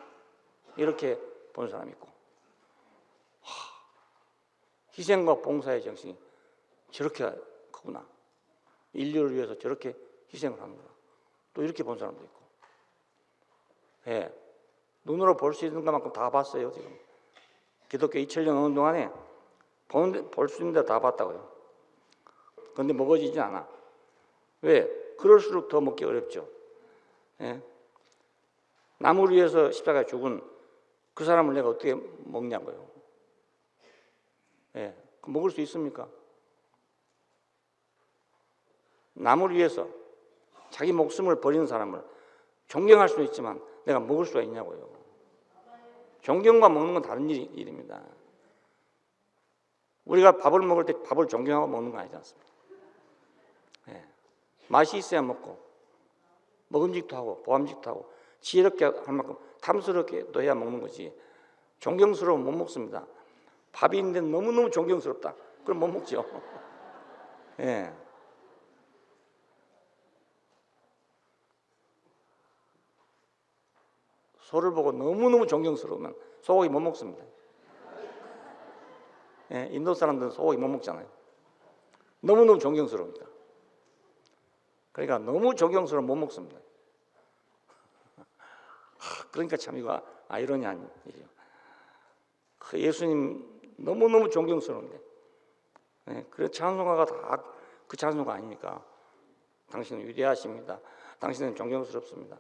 이렇게 본 사람이 있고, 희생과 봉사의 정신이 저렇게 크구나. 인류를 위해서 저렇게 희생을 하는구나. 또 이렇게 본 사람도 있고. 예. 눈으로 볼 수 있는 것만큼 다 봤어요, 지금. 기독교 2000년 오는 동안에 볼 수 있는 데 다 봤다고요. 그런데 먹어지지 않아. 왜? 그럴수록 더 먹기 어렵죠. 예? 남을 위해서 십자가에 죽은 그 사람을 내가 어떻게 먹냐고요. 예. 먹을 수 있습니까? 남을 위해서 자기 목숨을 버리는 사람을 존경할 수는 있지만 내가 먹을 수가 있냐고요. 존경과 먹는 건 다른 일입니다. 우리가 밥을 먹을 때 밥을 존경하고 먹는 거 아니지 않습니까? 예. 맛이 있어야 먹고 먹음직도 하고 보암직도 하고 지혜롭게 할 만큼 탐스럽게 또 해야 먹는 거지. 존경스러우면 못 먹습니다. 밥이 있는데 너무너무 존경스럽다. 그럼 못 먹죠. 예. 소를 보고 너무너무 존경스러우면 소고기 못 먹습니다. 예, 인도 사람들은 소고기 못 먹잖아요. 너무너무 존경스러우니까. 그러니까 너무 존경스러우면 못 먹습니다. 그러니까 참 이거 아이러니한 일이에요. 예수님 너무너무 존경스러운데, 예, 그래서 찬송가가 다 그 찬송가 아닙니까? 당신은 위대하십니다. 당신은 존경스럽습니다.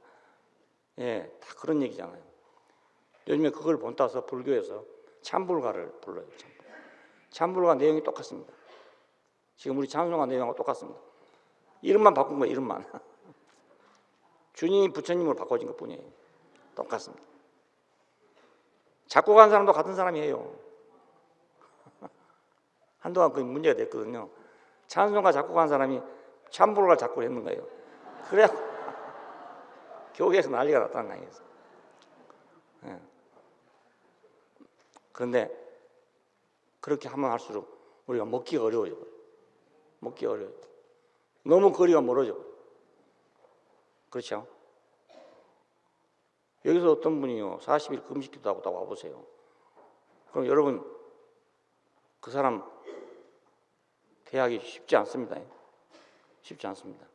예, 다 그런 얘기잖아요. 요즘에 그걸 본따서 불교에서 참불가를 불러요. 참불가 내용이 똑같습니다. 지금 우리 찬송가 내용하고 똑같습니다. 이름만 바꾼 거예요. 이름만. 주님이 부처님으로 바꿔진 것 뿐이에요. 똑같습니다. 작곡한 사람도 같은 사람이에요. 한동안 그게 문제가 됐거든요. 찬송가 작곡한 사람이 참불가 작곡을 했는 거예요. 그래야 교회에서 난리가 났다는 거예요. 예. 그런데 그렇게 하면 할수록 우리가 먹기가 어려워져. 먹기가 어려워요. 너무 거리가 멀어져. 그렇죠? 여기서 어떤 분이요 40일 금식기도 하고 딱 와보세요. 그럼 여러분 그 사람 대하기 쉽지 않습니다. 쉽지 않습니다.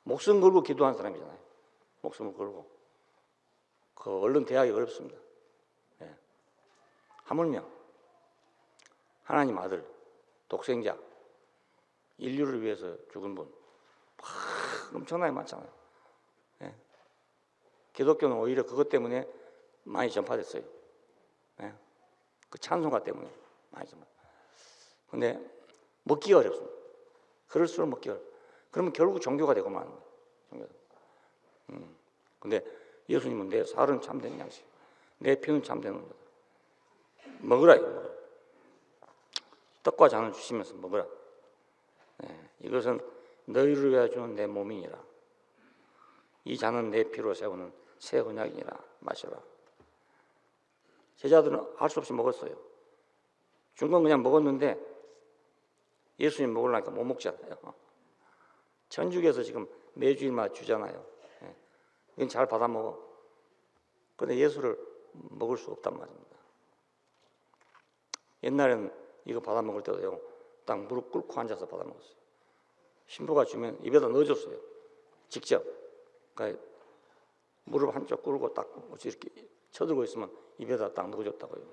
목숨 걸고 기도한 사람이잖아요. 목숨을 걸고. 그 얼른 대하기 어렵습니다. 예. 하물며 하나님 아들, 독생자, 인류를 위해서 죽은 분 엄청나게 많잖아요. 예. 기독교는 오히려 그것 때문에 많이 전파됐어요. 예. 그 찬송가 때문에 많이 전파. 근데 먹기가 어렵습니다. 그럴수록 먹기가 어렵습니다. 그러면 결국 종교가 되고 마는 거예요. 근데 예수님은 내 살은 참된 양식, 내 피는 참된 음료다. 먹으라 이거. 떡과 잔을 주시면서 먹으라. 예, 이것은 너희를 위하여 주는 내 몸이니라. 이 잔은 내 피로 세우는 새 언약이니라. 마셔라. 제자들은 할 수 없이 먹었어요. 준 건 그냥 먹었는데 예수님 먹으려니까 못 먹잖아요. 천주교에서 지금 매주일마다 주잖아요. 예, 이건 잘 받아 먹어. 그런데 예수를 먹을 수 없단 말입니다. 옛날에는 이거 받아 먹을 때도요, 딱 무릎 꿇고 앉아서 받아 먹었어요. 신부가 주면 입에다 넣어줬어요. 직접. 그러니까 무릎 한쪽 꿇고 딱 이렇게 쳐들고 있으면 입에다 딱 넣어줬다고요.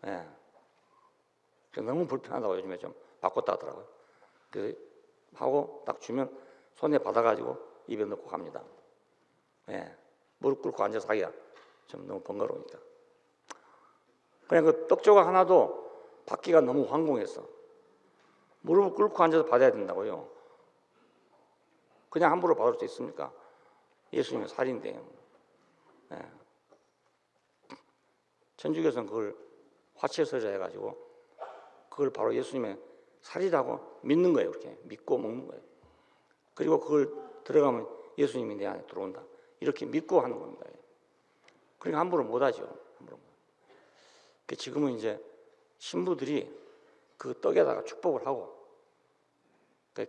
예. 너무 불편하다고 요즘에 좀 바꿨다 하더라고요. 그래서 하고 딱 주면 손에 받아가지고 입에 넣고 갑니다. 예. 무릎 꿇고 앉아서 하기가 좀 너무 번거로우니까. 그냥 그 떡조각 하나도 받기가 너무 황공했어. 무릎을 꿇고 앉아서 받아야 된다고요. 그냥 함부로 받을 수 있습니까? 예수님은 살인돼요. 예. 천주교에서는 그걸 화채서자 해가지고 그걸 바로 예수님의 살이라고 믿는 거예요. 그렇게 믿고 먹는 거예요. 그리고 그걸 들어가면 예수님이 내 안에 들어온다. 이렇게 믿고 하는 겁니다. 그러니까 함부로 못하죠. 함부로. 지금은 이제 신부들이 그 떡에다가 축복을 하고,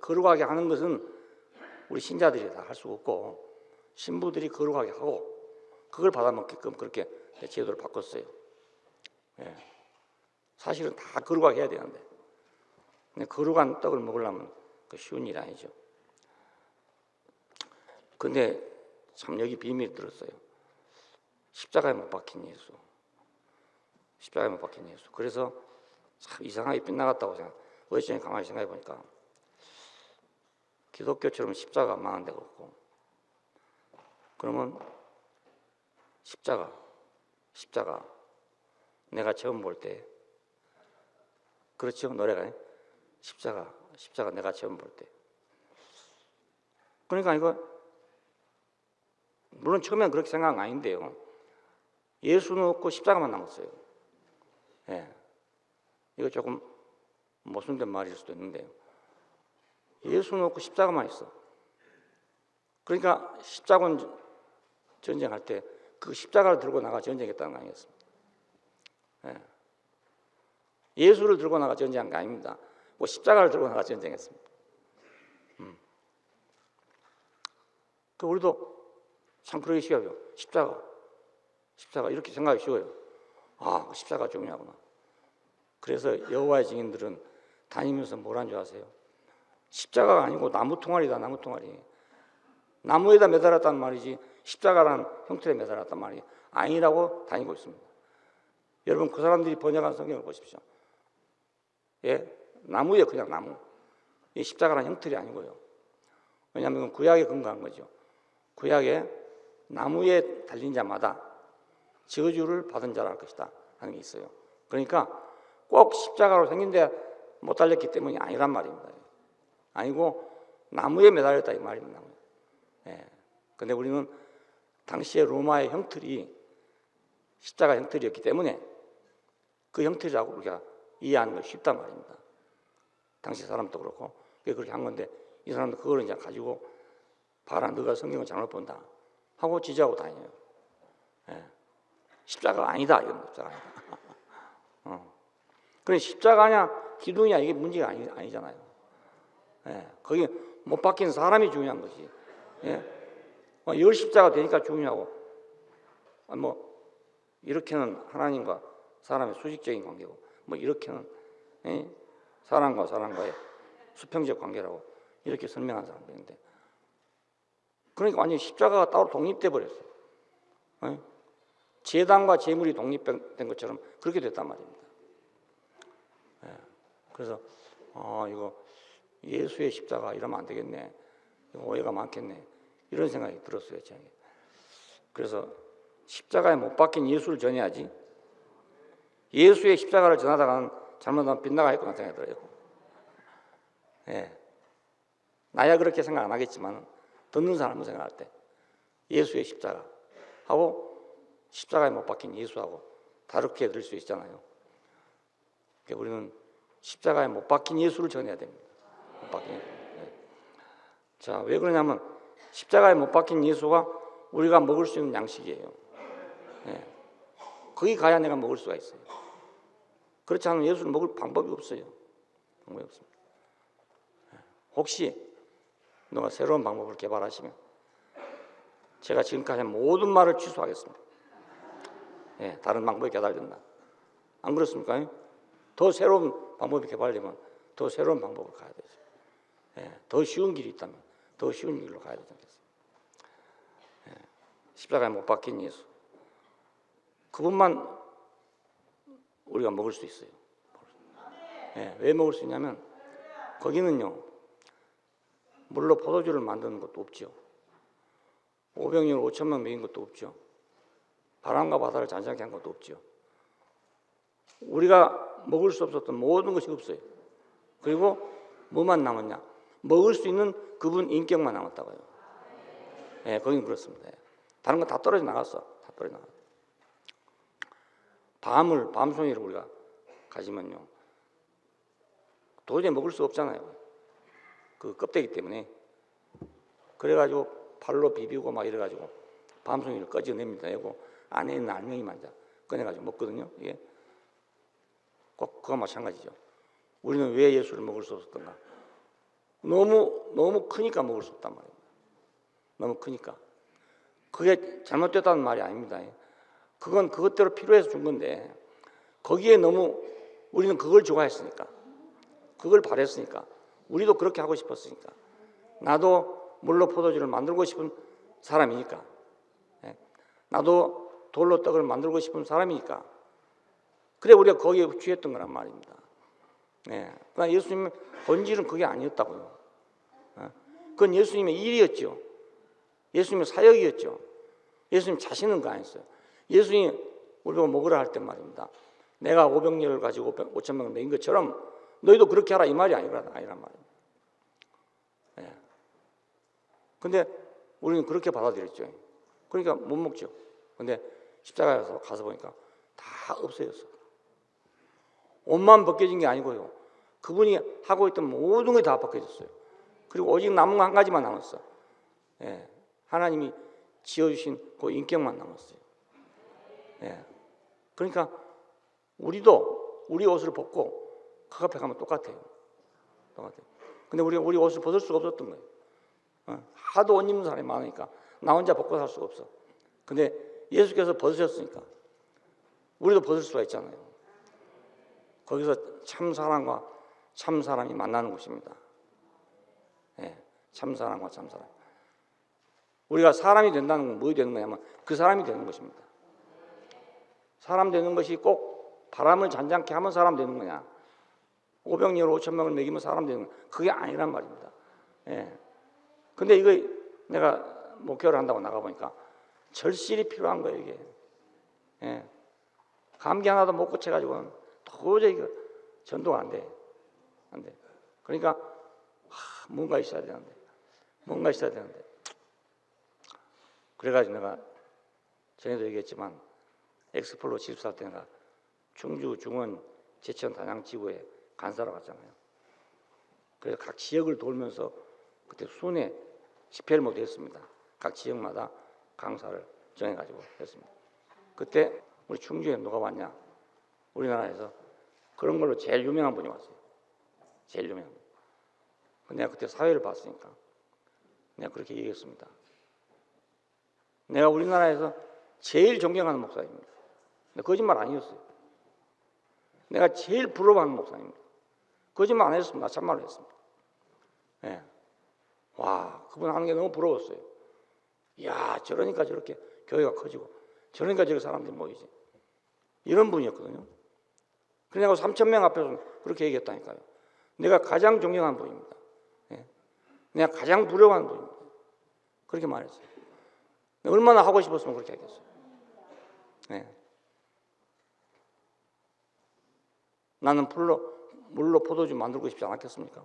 거룩하게 하는 것은 우리 신자들이 다 할 수가 없고 신부들이 거룩하게 하고 그걸 받아먹게끔 그렇게 제도를 바꿨어요. 예. 사실은 다 거룩하게 해야 되는데 거룩한 떡을 먹으려면 그 쉬운 일이 아니죠. 근데 참 여기 비밀이 들었어요. 십자가에 못 박힌 예수. 십자가에 못 박힌 예수. 그래서 참 이상하게 빗나갔다고 생각. 어제 가만히 생각해 보니까 기독교처럼 십자가 망한 데가 없고, 그러면 십자가 내가 처음 볼 때, 그렇죠? 노래가 십자가 내가 처음 볼 때. 그러니까 이거 물론 처음엔 그렇게 생각은 아닌데요. 예수는 없고 십자가만 남았어요. 예. 이거 조금 모순된 말일 수도 있는데요. 예수는 없고 십자가만 있어. 그러니까 십자군 전쟁할 때 그 십자가를 들고 나가 전쟁했다는 거 아니겠습니까? 예. 예수를 들고 나가 전쟁한 거 아닙니다. 뭐 십자가를 들고 나가 전쟁했습니다. 그 우리도 참 그러기 쉬워요. 십자가 이렇게 생각하기 쉬워요. 아, 십자가 중요하구나. 그래서 여호와의 증인들은 다니면서 뭐라는 줄 아세요? 십자가가 아니고 나무 통아리다. 나무 통아리. 나무에다 매달았단 말이지 십자가라는 형틀에 매달았단 말이 아니라고 다니고 있습니다. 여러분 그 사람들이 번역한 성경을 보십시오. 예, 나무에 그냥 나무. 이 십자가라는 형틀이 아니고요. 왜냐하면 구약에 근거한 거죠. 구약에 나무에 달린 자마다 저주를 받은 자라 할 것이다 하는 게 있어요. 그러니까 꼭 십자가로 생긴데 못 달렸기 때문이 아니란 말입니다. 아니고 나무에 매달렸다 이 말입니다. 예. 근데 우리는 당시에 로마의 형틀이 십자가 형틀이었기 때문에 그 형틀이라고 우리가 이해하는 게 쉽단 말입니다. 당시 사람도 그렇고 그렇게 한 건데 이 사람도 그걸 이제 가지고 봐라 너가 성경을 잘못 본다 하고 지지하고 다녀요. 예. 십자가 아니다 이건 십자가 아니다. 그래 십자가냐 기둥이냐 이게 문제가 아니잖아요. 예. 거기 못 박힌 사람이 중요한 거지. 예. 열 십자가 되니까 중요하고 뭐 이렇게는 하나님과 사람의 수직적인 관계고 뭐 이렇게는 사람과 사람과의 수평적 관계라고 이렇게 설명한 사람도 있는데, 그러니까 완전히 십자가가 따로 독립돼 버렸어요. 제단과 제물이 독립된 것처럼 그렇게 됐단 말입니다. 그래서 이거 예수의 십자가 이러면 안 되겠네, 오해가 많겠네, 이런 생각이 들었어요, 저에게. 그래서 십자가에 못 박힌 예수를 전해야지, 예수의 십자가를 전하다가는 잘못하면 빗나가겠구나 생각이 들어요. 나야 그렇게 생각 안 하겠지만 듣는 사람은 생각할 때 예수의 십자가 하고 십자가에 못 박힌 예수하고 다르게 들을 수 있잖아요. 그러니까 우리는 십자가에 못 박힌 예수를 전해야 됩니다. 못 박힌 예수. 자, 왜 그러냐면 십자가에 못 박힌 예수가 우리가 먹을 수 있는 양식이에요. 거기 가야 내가 먹을 수가 있어요. 그렇지 않으면 예수를 먹을 방법이 없어요. 방법이 없습니다. 혹시 너가 새로운 방법을 개발하시면 제가 지금까지 한 모든 말을 취소하겠습니다. 다른 방법이 개발된다. 안 그렇습니까? 더 새로운 방법이 개발되면 더 새로운 방법을 가야 되죠. 더 쉬운 길이 있다면 더 쉬운 길로 가야 되지 않겠습니까? 십자가에 못 박힌 예수, 그분만 우리가 먹을 수 있어요. 왜 먹을 수 있냐면 거기는요, 물로 포도주를 만드는 것도 없죠. 오병이어 5,000명 먹인 것도 없죠. 바람과 바다를 잔잔케 한 것도 없죠. 우리가 먹을 수 없었던 모든 것이 없어요. 그리고 뭐만 남았냐? 먹을 수 있는 그분 인격만 남았다고요. 거긴 그렇습니다. 다른 건 다 떨어져 나갔어. 다 떨어져 나갔어. 밤송이를 우리가 가지면요, 도저히 먹을 수 없잖아요. 그 껍데기 때문에. 그래가지고 팔로 비비고 막 이래가지고 밤송이를 꺼져냅니다. 내고 안에 있는 알맹이만 꺼내가지고 먹거든요. 이게 꼭 그거 마찬가지죠. 우리는 왜 예수를 먹을 수 없었던가? 너무 크니까 먹을 수 없단 말이에요. 너무 크니까. 그게 잘못됐다는 말이 아닙니다. 그건 그것대로 필요해서 준 건데, 거기에 너무 우리는 그걸 좋아했으니까, 그걸 바랬으니까, 우리도 그렇게 하고 싶었으니까, 나도 물로 포도주를 만들고 싶은 사람이니까, 나도 돌로 떡을 만들고 싶은 사람이니까, 그래 우리가 거기에 취했던 거란 말입니다. 그러나 예수님의 본질은 그게 아니었다고요. 그건 예수님의 일이었죠. 예수님의 사역이었죠. 예수님 자신은 그거 아니었어요. 예수님이 우리가 먹으라 할 때 말입니다. 내가 500녀를 가지고 5,000명을 먹인 것처럼 너희도 그렇게 하라, 이 말이 아니란 말입니다. 근데 우리는 그렇게 받아들였죠. 그러니까 못 먹죠. 근데 십자가에 가서 보니까 다 없어졌어. 옷만 벗겨진 게 아니고요, 그분이 하고 있던 모든 게 다 벗겨졌어요. 그리고 오직 남은 거 한 가지만 남았어. 하나님이 지어주신 그 인격만 남았어요. 그러니까 우리도 우리 옷을 벗고 그 앞에 가면 똑같아요. 근데 우리 옷을 벗을 수가 없었던 거예요. 하도 옷 입는 사람이 많으니까 나 혼자 벗고 살 수가 없어. 근데 예수께서 벗으셨으니까 우리도 벗을 수가 있잖아요. 거기서 참 사람과 참 사람이 만나는 곳입니다. 참 사람과 참 사람. 우리가 사람이 된다는 건 뭐가 되는 거냐면 그 사람이 되는 것입니다. 사람 되는 것이 꼭 바람을 잔잔케 하면 사람 되는 거냐, 500년 5,000명을 먹이면 사람 되는 거냐, 그게 아니란 말입니다. 근데 이거 내가 목회를 한다고 나가보니까 절실히 필요한 거예요, 이게. 감기 하나도 못 고쳐가지고는 도저히 전도가 안 돼. 그러니까 뭔가 있어야 되는데. 그래가지고 내가 전에도 얘기했지만 엑스플로 집사 때 내가 충주, 중원, 제천, 단양 지구에 간사로 갔잖아요. 그래서 각 지역을 돌면서 그때 순회 집회를 모두 했습니다. 각 지역마다 강사를 정해가지고 했습니다. 그때 우리 충주에 누가 왔냐? 우리나라에서 그런 걸로 제일 유명한 분이 왔어요. 제일 유명한 분. 내가 그때 사회를 봤으니까 내가 그렇게 얘기했습니다. 내가 우리나라에서 제일 존경하는 목사입니다. 근데 거짓말 아니었어요. 내가 제일 부러워하는 목사님입니다. 거짓말 안 했습니다. 참말로 했습니다. 예. 와, 그분 하는 게 너무 부러웠어요. 이야, 저러니까 저렇게 교회가 커지고, 저러니까 저렇게 사람들이 모이지. 이런 분이었거든요. 그래서 3,000명 앞에서 그렇게 얘기했다니까요. 내가 가장 존경하는 분입니다. 예. 내가 가장 부러워하는 분입니다. 그렇게 말했어요. 얼마나 하고 싶었으면 그렇게 하겠어요. 예. 나는 물로 포도주 만들고 싶지 않았겠습니까?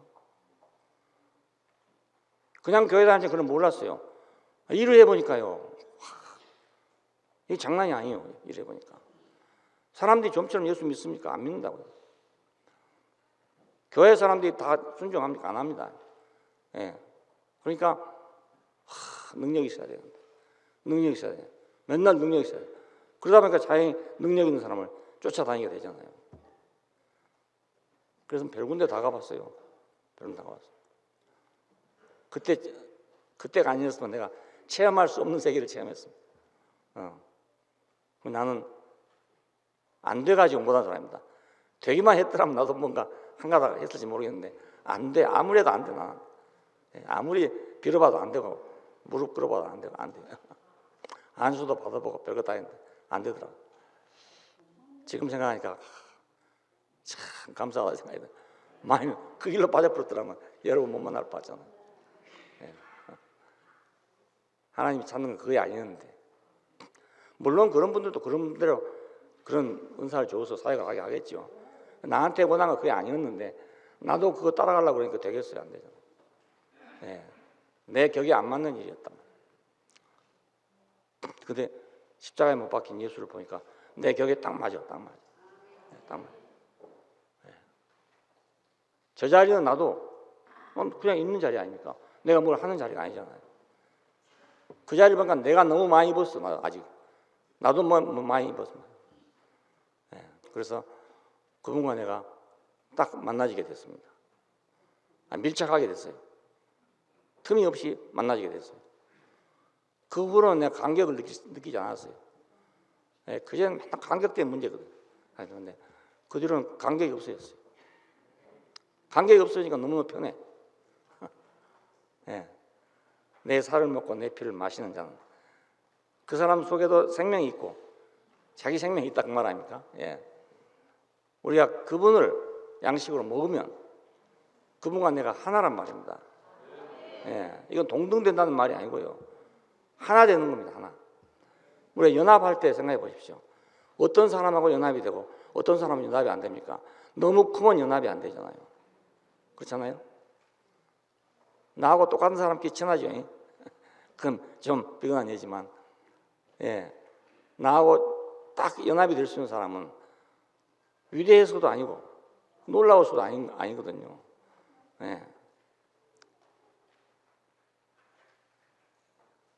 그냥 교회 다니지 그런 몰랐어요. 일을 해보니까요. 이게 장난이 아니에요. 일을 해보니까. 사람들이 좀처럼 예수 믿습니까? 안 믿는다고요. 교회 사람들이 다 순종합니까? 안 합니다. 예. 그러니까 능력이 있어야 돼요. 능력이 있어야 돼요. 맨날 능력이 있어야 돼요. 그러다 보니까 자연히 능력 있는 사람을 쫓아다니게 되잖아요. 그래서 별군데 다 가봤어요. 별군 다 가봤어요. 그때가 아니었으면 내가 체험할 수 없는 세계를 체험했습니다. 나는 안 돼가지고 못한 사람입니다. 되기만 했더라면 나도 뭔가 한가닥 했을지 모르겠는데 안 돼. 아무래도 안 돼. 나는. 아무리 빌어봐도 안 되고 무릎 꿇어봐도 안 되고 안 돼. 안수도 받아보고 별거 다 했는데 안 되더라고. 지금 생각하니까 참 감사하다 생각이 들어요. 많이 그 길로 빠져버렸더라면 여러분 못 만날 뻔했잖아요. 하나님이 찾는 건 그게 아니었는데, 물론 그런 분들도 그런 대로 그런 은사를 줘서 사회가 가게 하겠죠. 나한테 원한 건 그게 아니었는데 나도 그거 따라가려고 그러니까 되겠어요? 안 되잖아요. 내 격에 안 맞는 일이었단 말이에요. 근데 십자가에 못 박힌 예수를 보니까 내 격에 딱 맞아. 딱 맞아. 딱 맞아. 저 자리는 나도 그냥 있는 자리 아닙니까? 내가 뭘 하는 자리가 아니잖아요. 그 자리를 보니까 내가 너무 많이 입었어. 아직 나도 뭐 많이 입었어. 그래서 그분과 내가 딱 만나지게 됐습니다. 밀착하게 됐어요. 틈이 없이 만나지게 됐어요. 그 후로는 내가 간격을 느끼지 않았어요. 그전에는 맨날 간격 때문에 문제거든요. 그런데 그 뒤로는 간격이 없어졌어요. 간격이 없어지니까 너무너무 편해. 내 살을 먹고 내 피를 마시는 자는 그 사람 속에도 생명이 있고 자기 생명이 있다 그 말 아닙니까? 우리가 그분을 양식으로 먹으면 그분과 내가 하나란 말입니다. 이건 동등된다는 말이 아니고요. 하나 되는 겁니다. 하나. 우리가 연합할 때 생각해 보십시오. 어떤 사람하고 연합이 되고 어떤 사람은 연합이 안 됩니까? 너무 크면 연합이 안 되잖아요. 그렇잖아요? 나하고 똑같은 사람끼리 친하죠. 그럼 좀 비근한 예지만, 나하고 딱 연합이 될 수 있는 사람은 위대해서도 아니고 놀라워서도 아니거든요.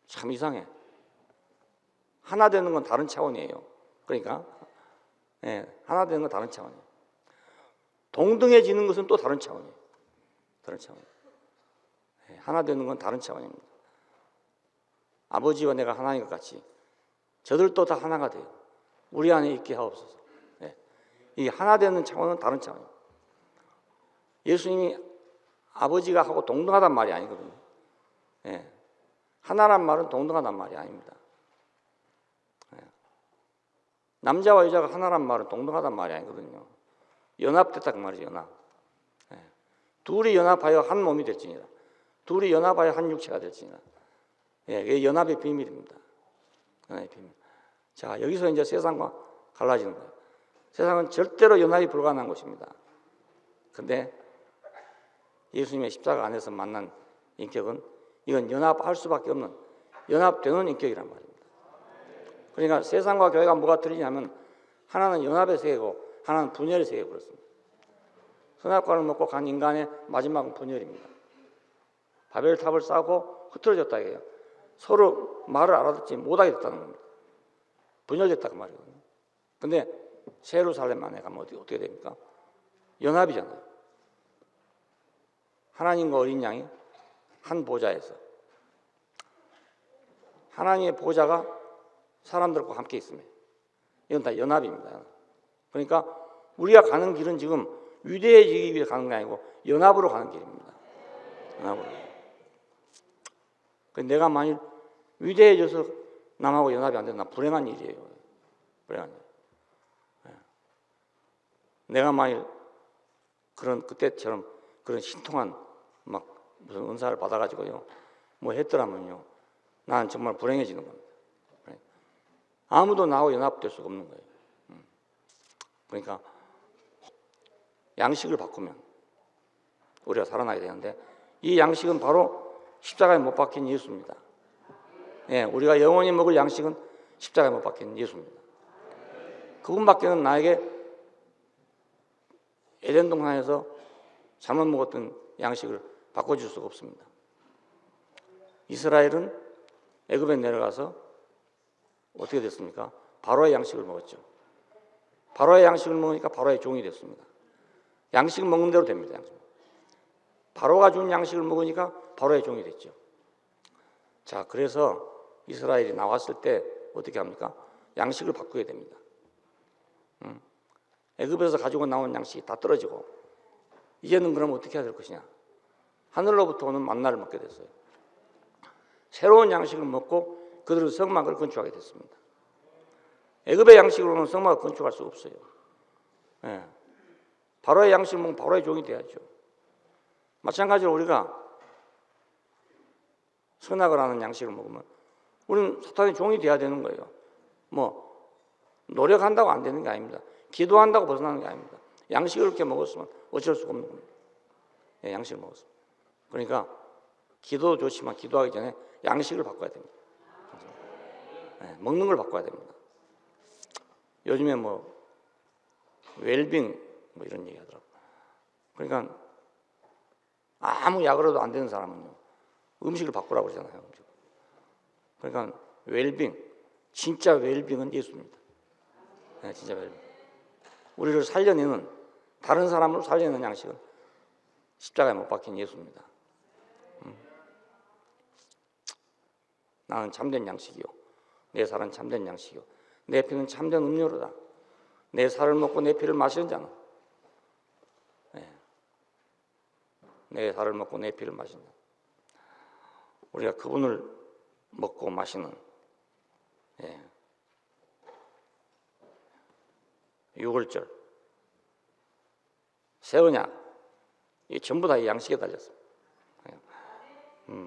참 이상해. 하나 되는 건 다른 차원이에요. 그러니까 하나 되는 건 다른 차원이에요. 동등해지는 것은 또 다른 차원이에요. 다른 차원. 하나 되는 건 다른 차원입니다. 아버지와 내가 하나인 것 같이 저들도 다 하나가 돼요. 우리 안에 있게 하옵소서. 이 하나 되는 차원은 다른 차원이에요. 예수님이 아버지가 하고 동등하단 말이 아니거든요. 하나란 말은 동등하단 말이 아닙니다. 남자와 여자가 하나란 말은 동등하단 말이 아니거든요. 연합됐다 그 말이죠. 연합. 둘이 연합하여 한 몸이 될지니라. 둘이 연합하여 한 육체가 될지니라. 이게 연합의 비밀입니다. 연합의 비밀. 자, 여기서 이제 세상과 갈라지는 거예요. 세상은 절대로 연합이 불가능한 것입니다. 근데 예수님의 십자가 안에서 만난 인격은 이건 연합할 수밖에 없는 연합되는 인격이란 말입니다. 그러니까 세상과 교회가 뭐가 틀리냐면 하나는 연합의 세계고 하나는 분열의 세계고 그렇습니다. 선악과를 먹고 간 인간의 마지막은 분열입니다. 바벨탑을 쌓고 흐트러졌다 이게요. 서로 말을 알아듣지 못하게 됐다는 겁니다. 분열됐다 그 말이거든요. 근데 예루살렘 안에 가면 어떻게 됩니까? 연합이잖아요. 하나님과 어린 양이 한 보좌에서 하나님의 보좌가 사람들과 함께 있습니다. 이건 다 연합입니다. 그러니까 우리가 가는 길은 지금 위대해지기 위해 가는 게 아니고 연합으로 가는 길입니다. 연합으로. 내가 만일 위대해져서 남하고 연합이 안 된다, 불행한 일이에요. 불행한 일. 내가 만일 그때처럼 그런 신통한 막 무슨 은사를 받아가지고요 뭐 했더라면요, 나는 정말 불행해지는 겁니다. 아무도 나하고 연합될 수가 없는 거예요. 그러니까 양식을 바꾸면 우리가 살아나게 되는데, 이 양식은 바로 십자가에 못 박힌 예수입니다. 예, 우리가 영원히 먹을 양식은 십자가에 못 박힌 예수입니다. 그분밖에는 나에게 에덴 동산에서 잘못 먹었던 양식을 바꿔줄 수가 없습니다. 이스라엘은 애굽에 내려가서 어떻게 됐습니까? 바로의 양식을 먹었죠. 바로의 양식을 먹으니까 바로의 종이 됐습니다. 양식 먹는 대로 됩니다. 양식. 바로가 준 양식을 먹으니까 바로의 종이 됐죠. 자, 그래서 이스라엘이 나왔을 때 어떻게 합니까? 양식을 바꾸게 됩니다. 애굽에서 가지고 나온 양식이 다 떨어지고, 이제는 그럼 어떻게 해야 될 것이냐? 하늘로부터 오는 만나를 먹게 됐어요. 새로운 양식을 먹고 그들은 성막을 건축하게 됐습니다. 애굽의 양식으로는 성막을 건축할 수 없어요. 예. 바로의 양식을 먹으면 바로의 종이 돼야죠. 마찬가지로 우리가 선악을 하는 양식을 먹으면 우리는 사탄의 종이 돼야 되는 거예요. 뭐 노력한다고 안 되는 게 아닙니다. 기도한다고 벗어나는 게 아닙니다. 양식을 이렇게 먹었으면 어쩔 수가 없는 겁니다. 예, 양식을 먹었습니다. 그러니까 기도도 좋지만 기도하기 전에 양식을 바꿔야 됩니다. 예, 먹는 걸 바꿔야 됩니다. 요즘에 뭐 웰빙 뭐 이런 얘기 하더라고요. 그러니까 아무 약으로도 안 되는 사람은요, 음식을 바꾸라고 그러잖아요. 그러니까 웰빙, 진짜 웰빙은 예수입니다. 네, 진짜 웰빙. 우리를 살려내는, 다른 사람을 살려내는 양식은 십자가에 못 박힌 예수입니다. 나는 참된 양식이요, 내 살은 참된 양식이요, 내 피는 참된 음료로다. 내 살을 먹고 내 피를 마시는 자는, 내 살을 먹고 내 피를 마시는 자, 우리가 그분을 먹고 마시는 6월절, 새 언약, 이 전부 다 이 양식에 달렸습니다.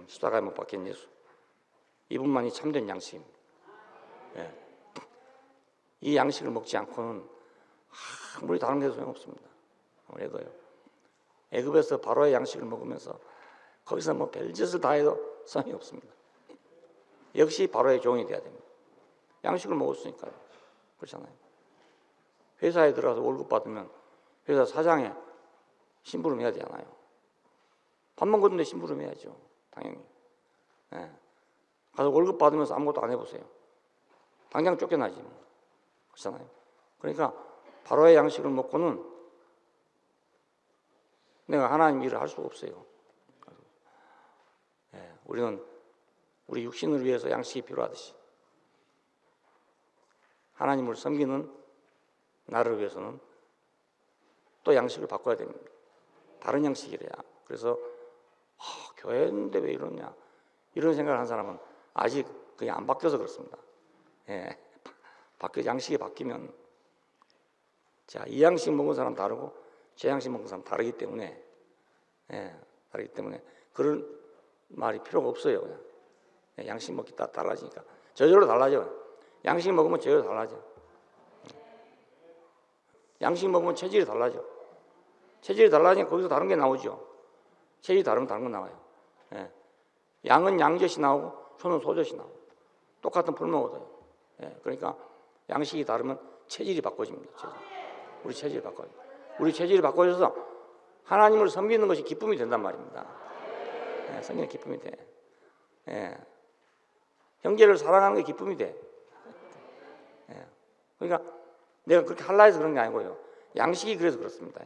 십자가에 못 박힌 예수, 이분만이 참된 양식입니다. 이 양식을 먹지 않고는 아무리 다른 게 소용없습니다. 아무래도요, 애굽에서 바로의 양식을 먹으면서 거기서 뭐 별짓을 다 해도 소용이 없습니다. 역시 바로의 종이 돼야 됩니다. 양식을 먹었으니까요. 그렇잖아요. 회사에 들어가서 월급 받으면 회사 사장에 심부름 해야 되잖아요. 밥 먹었는데 심부름 해야죠. 당연히. 가서 월급 받으면서 아무것도 안 해보세요. 당장 쫓겨나지. 그렇잖아요. 그러니까 바로의 양식을 먹고는 내가 하나님 일을 할 수가 없어요. 우리는 우리 육신을 위해서 양식이 필요하듯이 하나님을 섬기는 나를 위해서는 또 양식을 바꿔야 됩니다. 다른 양식이래야. 그래서 교회인데 왜 이러냐, 이런 생각을 하는 사람은 아직 그게 안 바뀌어서 그렇습니다. 양식이 바뀌면, 자, 이 양식 먹은 사람 다르고 제 양식 먹은 사람 다르기 때문에, 그런 말이 필요가 없어요. 그냥. 양식 먹기 다 달라지니까. 저절로 달라져. 양식 먹으면 저절로 달라져. 양식 먹으면 체질이 달라져. 체질이 달라지니까 거기서 다른 게 나오죠. 체질이 다르면 다른 거 나와요. 양은 양젓이 나오고 소는 소젓이 나오고 똑같은 풀 먹어도요. 그러니까 양식이 다르면 체질이 바꿔집니다. 우리 체질이 바꿔요. 우리 체질이 바꿔져서 하나님을 섬기는 것이 기쁨이 된단 말입니다. 섬기는 기쁨이 돼. 형제를 사랑하는 게 기쁨이 돼. 그러니까 내가 그렇게 할라 해서 그런 게 아니고요. 양식이 그래서 그렇습니다.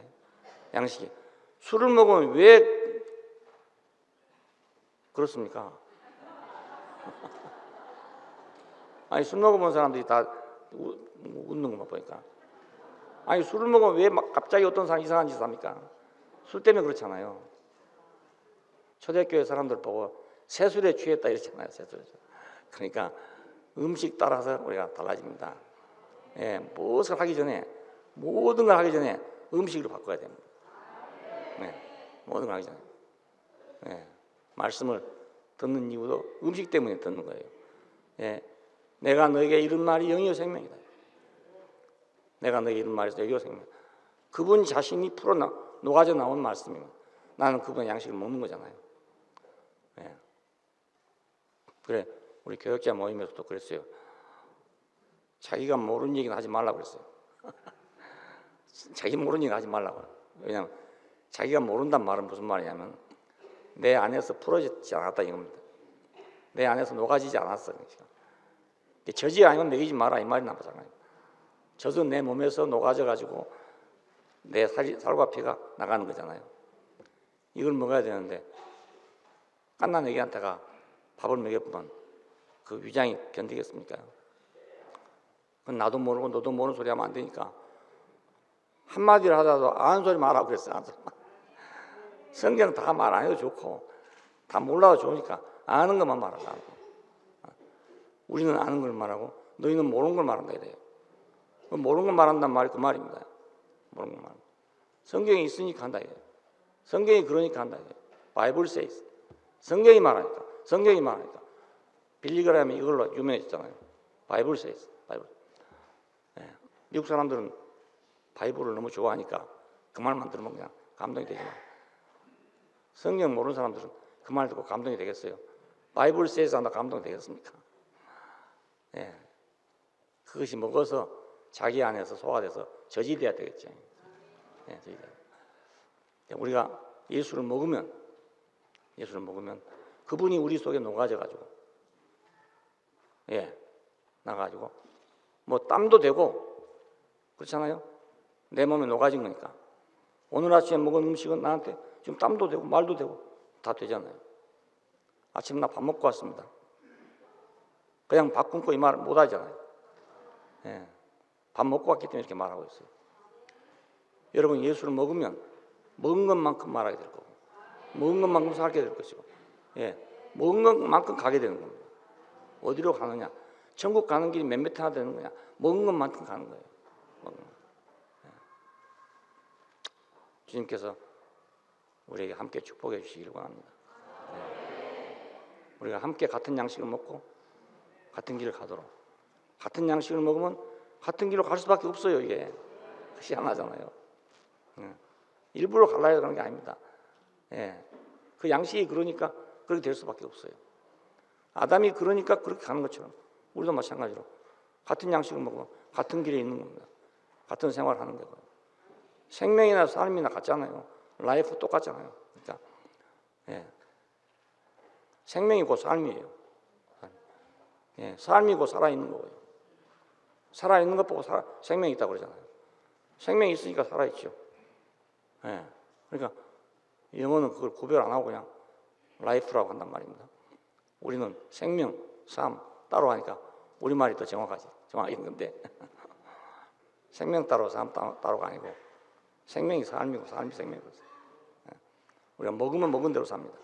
양식이. 술을 먹으면 왜 그렇습니까? 아니, 술 먹어본 사람들이 다 웃는 것만 보니까. 아니 술을 먹으면 왜 막 갑자기 어떤 사람 이상한 짓을 합니까? 술 때문에 그렇잖아요. 초대교회 사람들 보고 새술에 취했다 이랬잖아요. 새술에. 그러니까 음식 따라서 우리가 달라집니다. 예, 무엇을 하기 전에 모든 걸 하기 전에 음식으로 바꿔야 됩니다. 예, 모든 걸 하기 전에. 예, 말씀을 듣는 이유도 음식 때문에 듣는 거예요. 예, 내가 너에게 이런 말이 영이요 생명이다. 내가 너에게 이런 말이 영이요 생명. 그분 자신이 녹아져 나온 말씀이면 나는 그분의 양식을 먹는 거잖아요. 예. 그래 우리 교역자 모임에서도 그랬어요. 자기가 모르는 얘기는 하지 말라고 그랬어요. 자기 모르는 얘기 하지 말라고. 왜냐하면 자기가 모른다는 말은 무슨 말이냐면 내 안에서 풀어지지 않았다 이겁니다. 내 안에서 녹아지지 않았어. 그러니까. 젖이 아니면 먹이지 마라 이 말이 나쁘잖아요. 젖은 내 몸에서 녹아져 가지고 내 살과 피가 나가는 거잖아요. 이걸 먹어야 되는데 갓난 애기한테가 밥을 먹여보면 그 위장이 견디겠습니까? 그건 나도 모르고 너도 모르는 소리 하면 안 되니까 한마디를 하더라도 아는 소리 말하고 그랬어요. 성경 다 말 안 해도 좋고 다 몰라도 좋으니까 아는 것만 말하고 우리는 아는 걸 말하고 너희는 모르는 걸 말한다 이래요. 모르는 걸 말한다는 말이 그 말입니다. 모르는 걸 말한다. 성경이 있으니까 한다 이래요. 성경이 그러니까 한다 이래요. 바이블 세이스. 성경이 말하니까 빌리그램이 이걸로 유명해졌잖아요. 바이블 세이스. 바이블. 예. 미국 사람들은 바이블을 너무 좋아하니까 그 말만 들으면 그냥 감동이 되지만 성경 모르는 사람들은 그 말 듣고 감동이 되겠어요? 바이블 세이스 한다 감동이 되겠습니까? 예. 그것이 먹어서 자기 안에서 소화돼서 젖이 돼야 되겠죠. 예, 우리가 예수를 먹으면 그분이 우리 속에 녹아져가지고 나가지고 뭐 땀도 되고 그렇잖아요. 내 몸에 녹아진 거니까. 오늘 아침에 먹은 음식은 나한테 지금 땀도 되고 말도 되고 다 되잖아요. 아침 나 밥 먹고 왔습니다. 그냥 밥 굶고 이 말 못 하잖아요. 예. 밥 먹고 왔기 때문에 이렇게 말하고 있어요. 여러분 예수를 먹으면 먹은 것만큼 말하게 될 거고 먹은 것만큼 살게 될 것이고 먹은 것만큼 가게 되는 겁니다. 어디로 가느냐? 천국 가는 길이 몇 미터나 되는 거냐? 먹은 것만큼 가는 거예요. 주님께서 우리에게 함께 축복해 주시기를 원합니다. 우리가 함께 같은 양식을 먹고 같은 길을 가도록. 같은 양식을 먹으면 같은 길로 갈 수밖에 없어요. 이게 희한하잖아요. 일부러 갈라야 하는 게 아닙니다. 그 양식이 그러니까 그렇게 될 수밖에 없어요. 아담이 그러니까 그렇게 가는 것처럼 우리도 마찬가지로 같은 양식을 먹으면 같은 길에 있는 겁니다. 같은 생활을 하는 거고요. 생명이나 삶이나 같잖아요. 라이프 똑같잖아요. 그러니까 생명이 곧 삶이에요. 삶이 곧 살아있는 거고요. 살아있는 것 보고 생명이 있다고 그러잖아요. 생명이 있으니까 살아있죠. 그러니까 영어는 그걸 구별 안 하고 그냥 라이프라고 한단 말입니다. 우리는 생명, 삶 따로 하니까 우리말이 더 정확한 건데 생명 따로 삶 따로가 아니고 생명이 삶이고 삶이 생명이고 우리가 먹으면 먹은 대로 삽니다.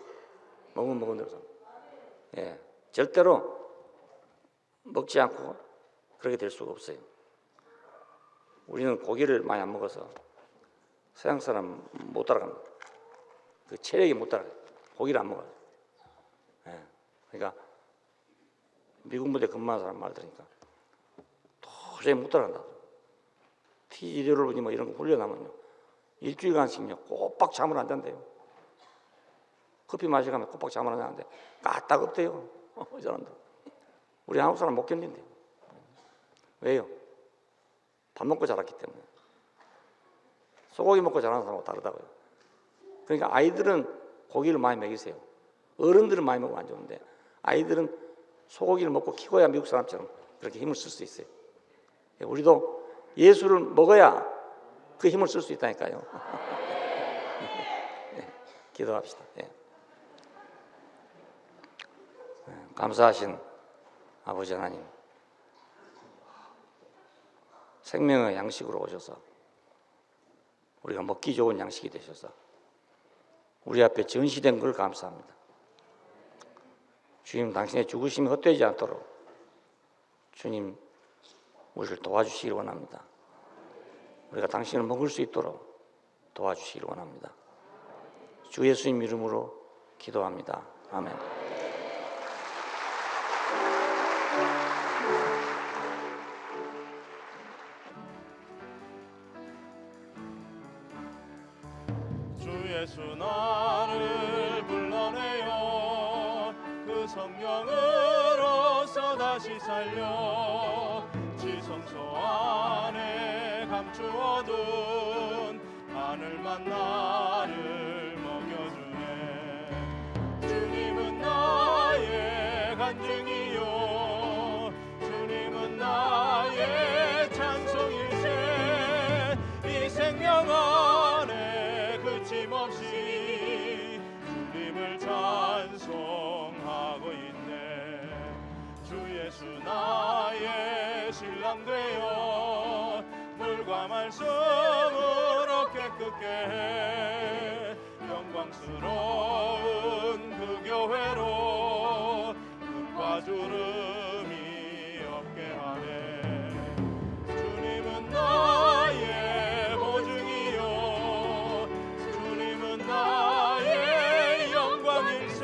먹으면 먹은 대로 삽니다. 절대로 먹지 않고 그렇게 될 수가 없어요. 우리는 고기를 많이 안 먹어서 서양 사람 못 따라갑니다. 그 체력이 못 따라가요. 고기를 안 먹어요. 그러니까 미국 무대 근무하는 사람 말 들으니까 도저히 못 따라간다. T-리더를 뭐 이런 거 훈련하면요 일주일간씩요 꼬박 잠을 안 잔대요. 커피 마시가면 꼬박 잠을 안 자는데 까딱없대요. 이 사람들. 우리 한국 사람 못 견딘대요. 왜요? 밥 먹고 자랐기 때문에. 소고기 먹고 자라는 사람하고 다르다고요. 그러니까 아이들은 고기를 많이 먹이세요. 어른들은 많이 먹으면 안 좋은데 아이들은 소고기를 먹고 키워야 미국 사람처럼 그렇게 힘을 쓸 수 있어요. 우리도 예수를 먹어야 그 힘을 쓸 수 있다니까요. 기도합시다. 감사하신 아버지 하나님, 생명의 양식으로 오셔서 우리가 먹기 좋은 양식이 되셔서 우리 앞에 전시된 걸 감사합니다. 주님, 당신의 죽으심이 헛되지 않도록 주님 우리를 도와주시기 원합니다. 우리가 당신을 먹을 수 있도록 도와주시기 원합니다. 주 예수님 이름으로 기도합니다. 아멘. 주 예수 나를 불러내어 그 성령으로서 다시 살려 지성소 안에 감추어둔 하늘만 나를 먹여주네. 주님은 나의 간증이요 주님은 나의 찬송일세. 이 생명 안에 그침없이 주님을 찬송하고 있네. 주 예수 나의 신랑 되어 물과 말씀으로 깨끗게 해 영광스러운 그 교회로 눈과 주름이 없게 하네. 주님은 나의 보증이요 주님은 나의 영광일세.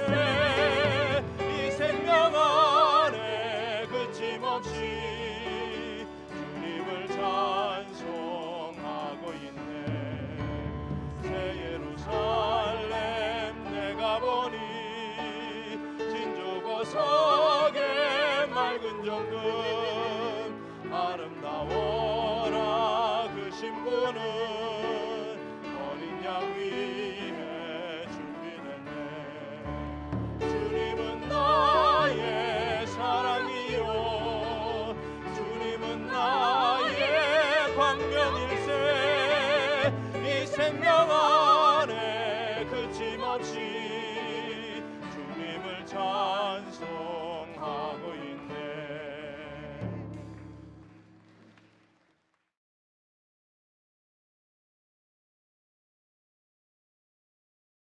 이 생명 안에 그침없이 주님을 찬송하고 있네. 새 예루살렘 내가 보니 진주보석의 맑은 정금 아름다워라. 그 신부는 어린 양 위에 준비됐네. 주님은 나의 사랑이요 주님은 나의 광명일세. 이 생명아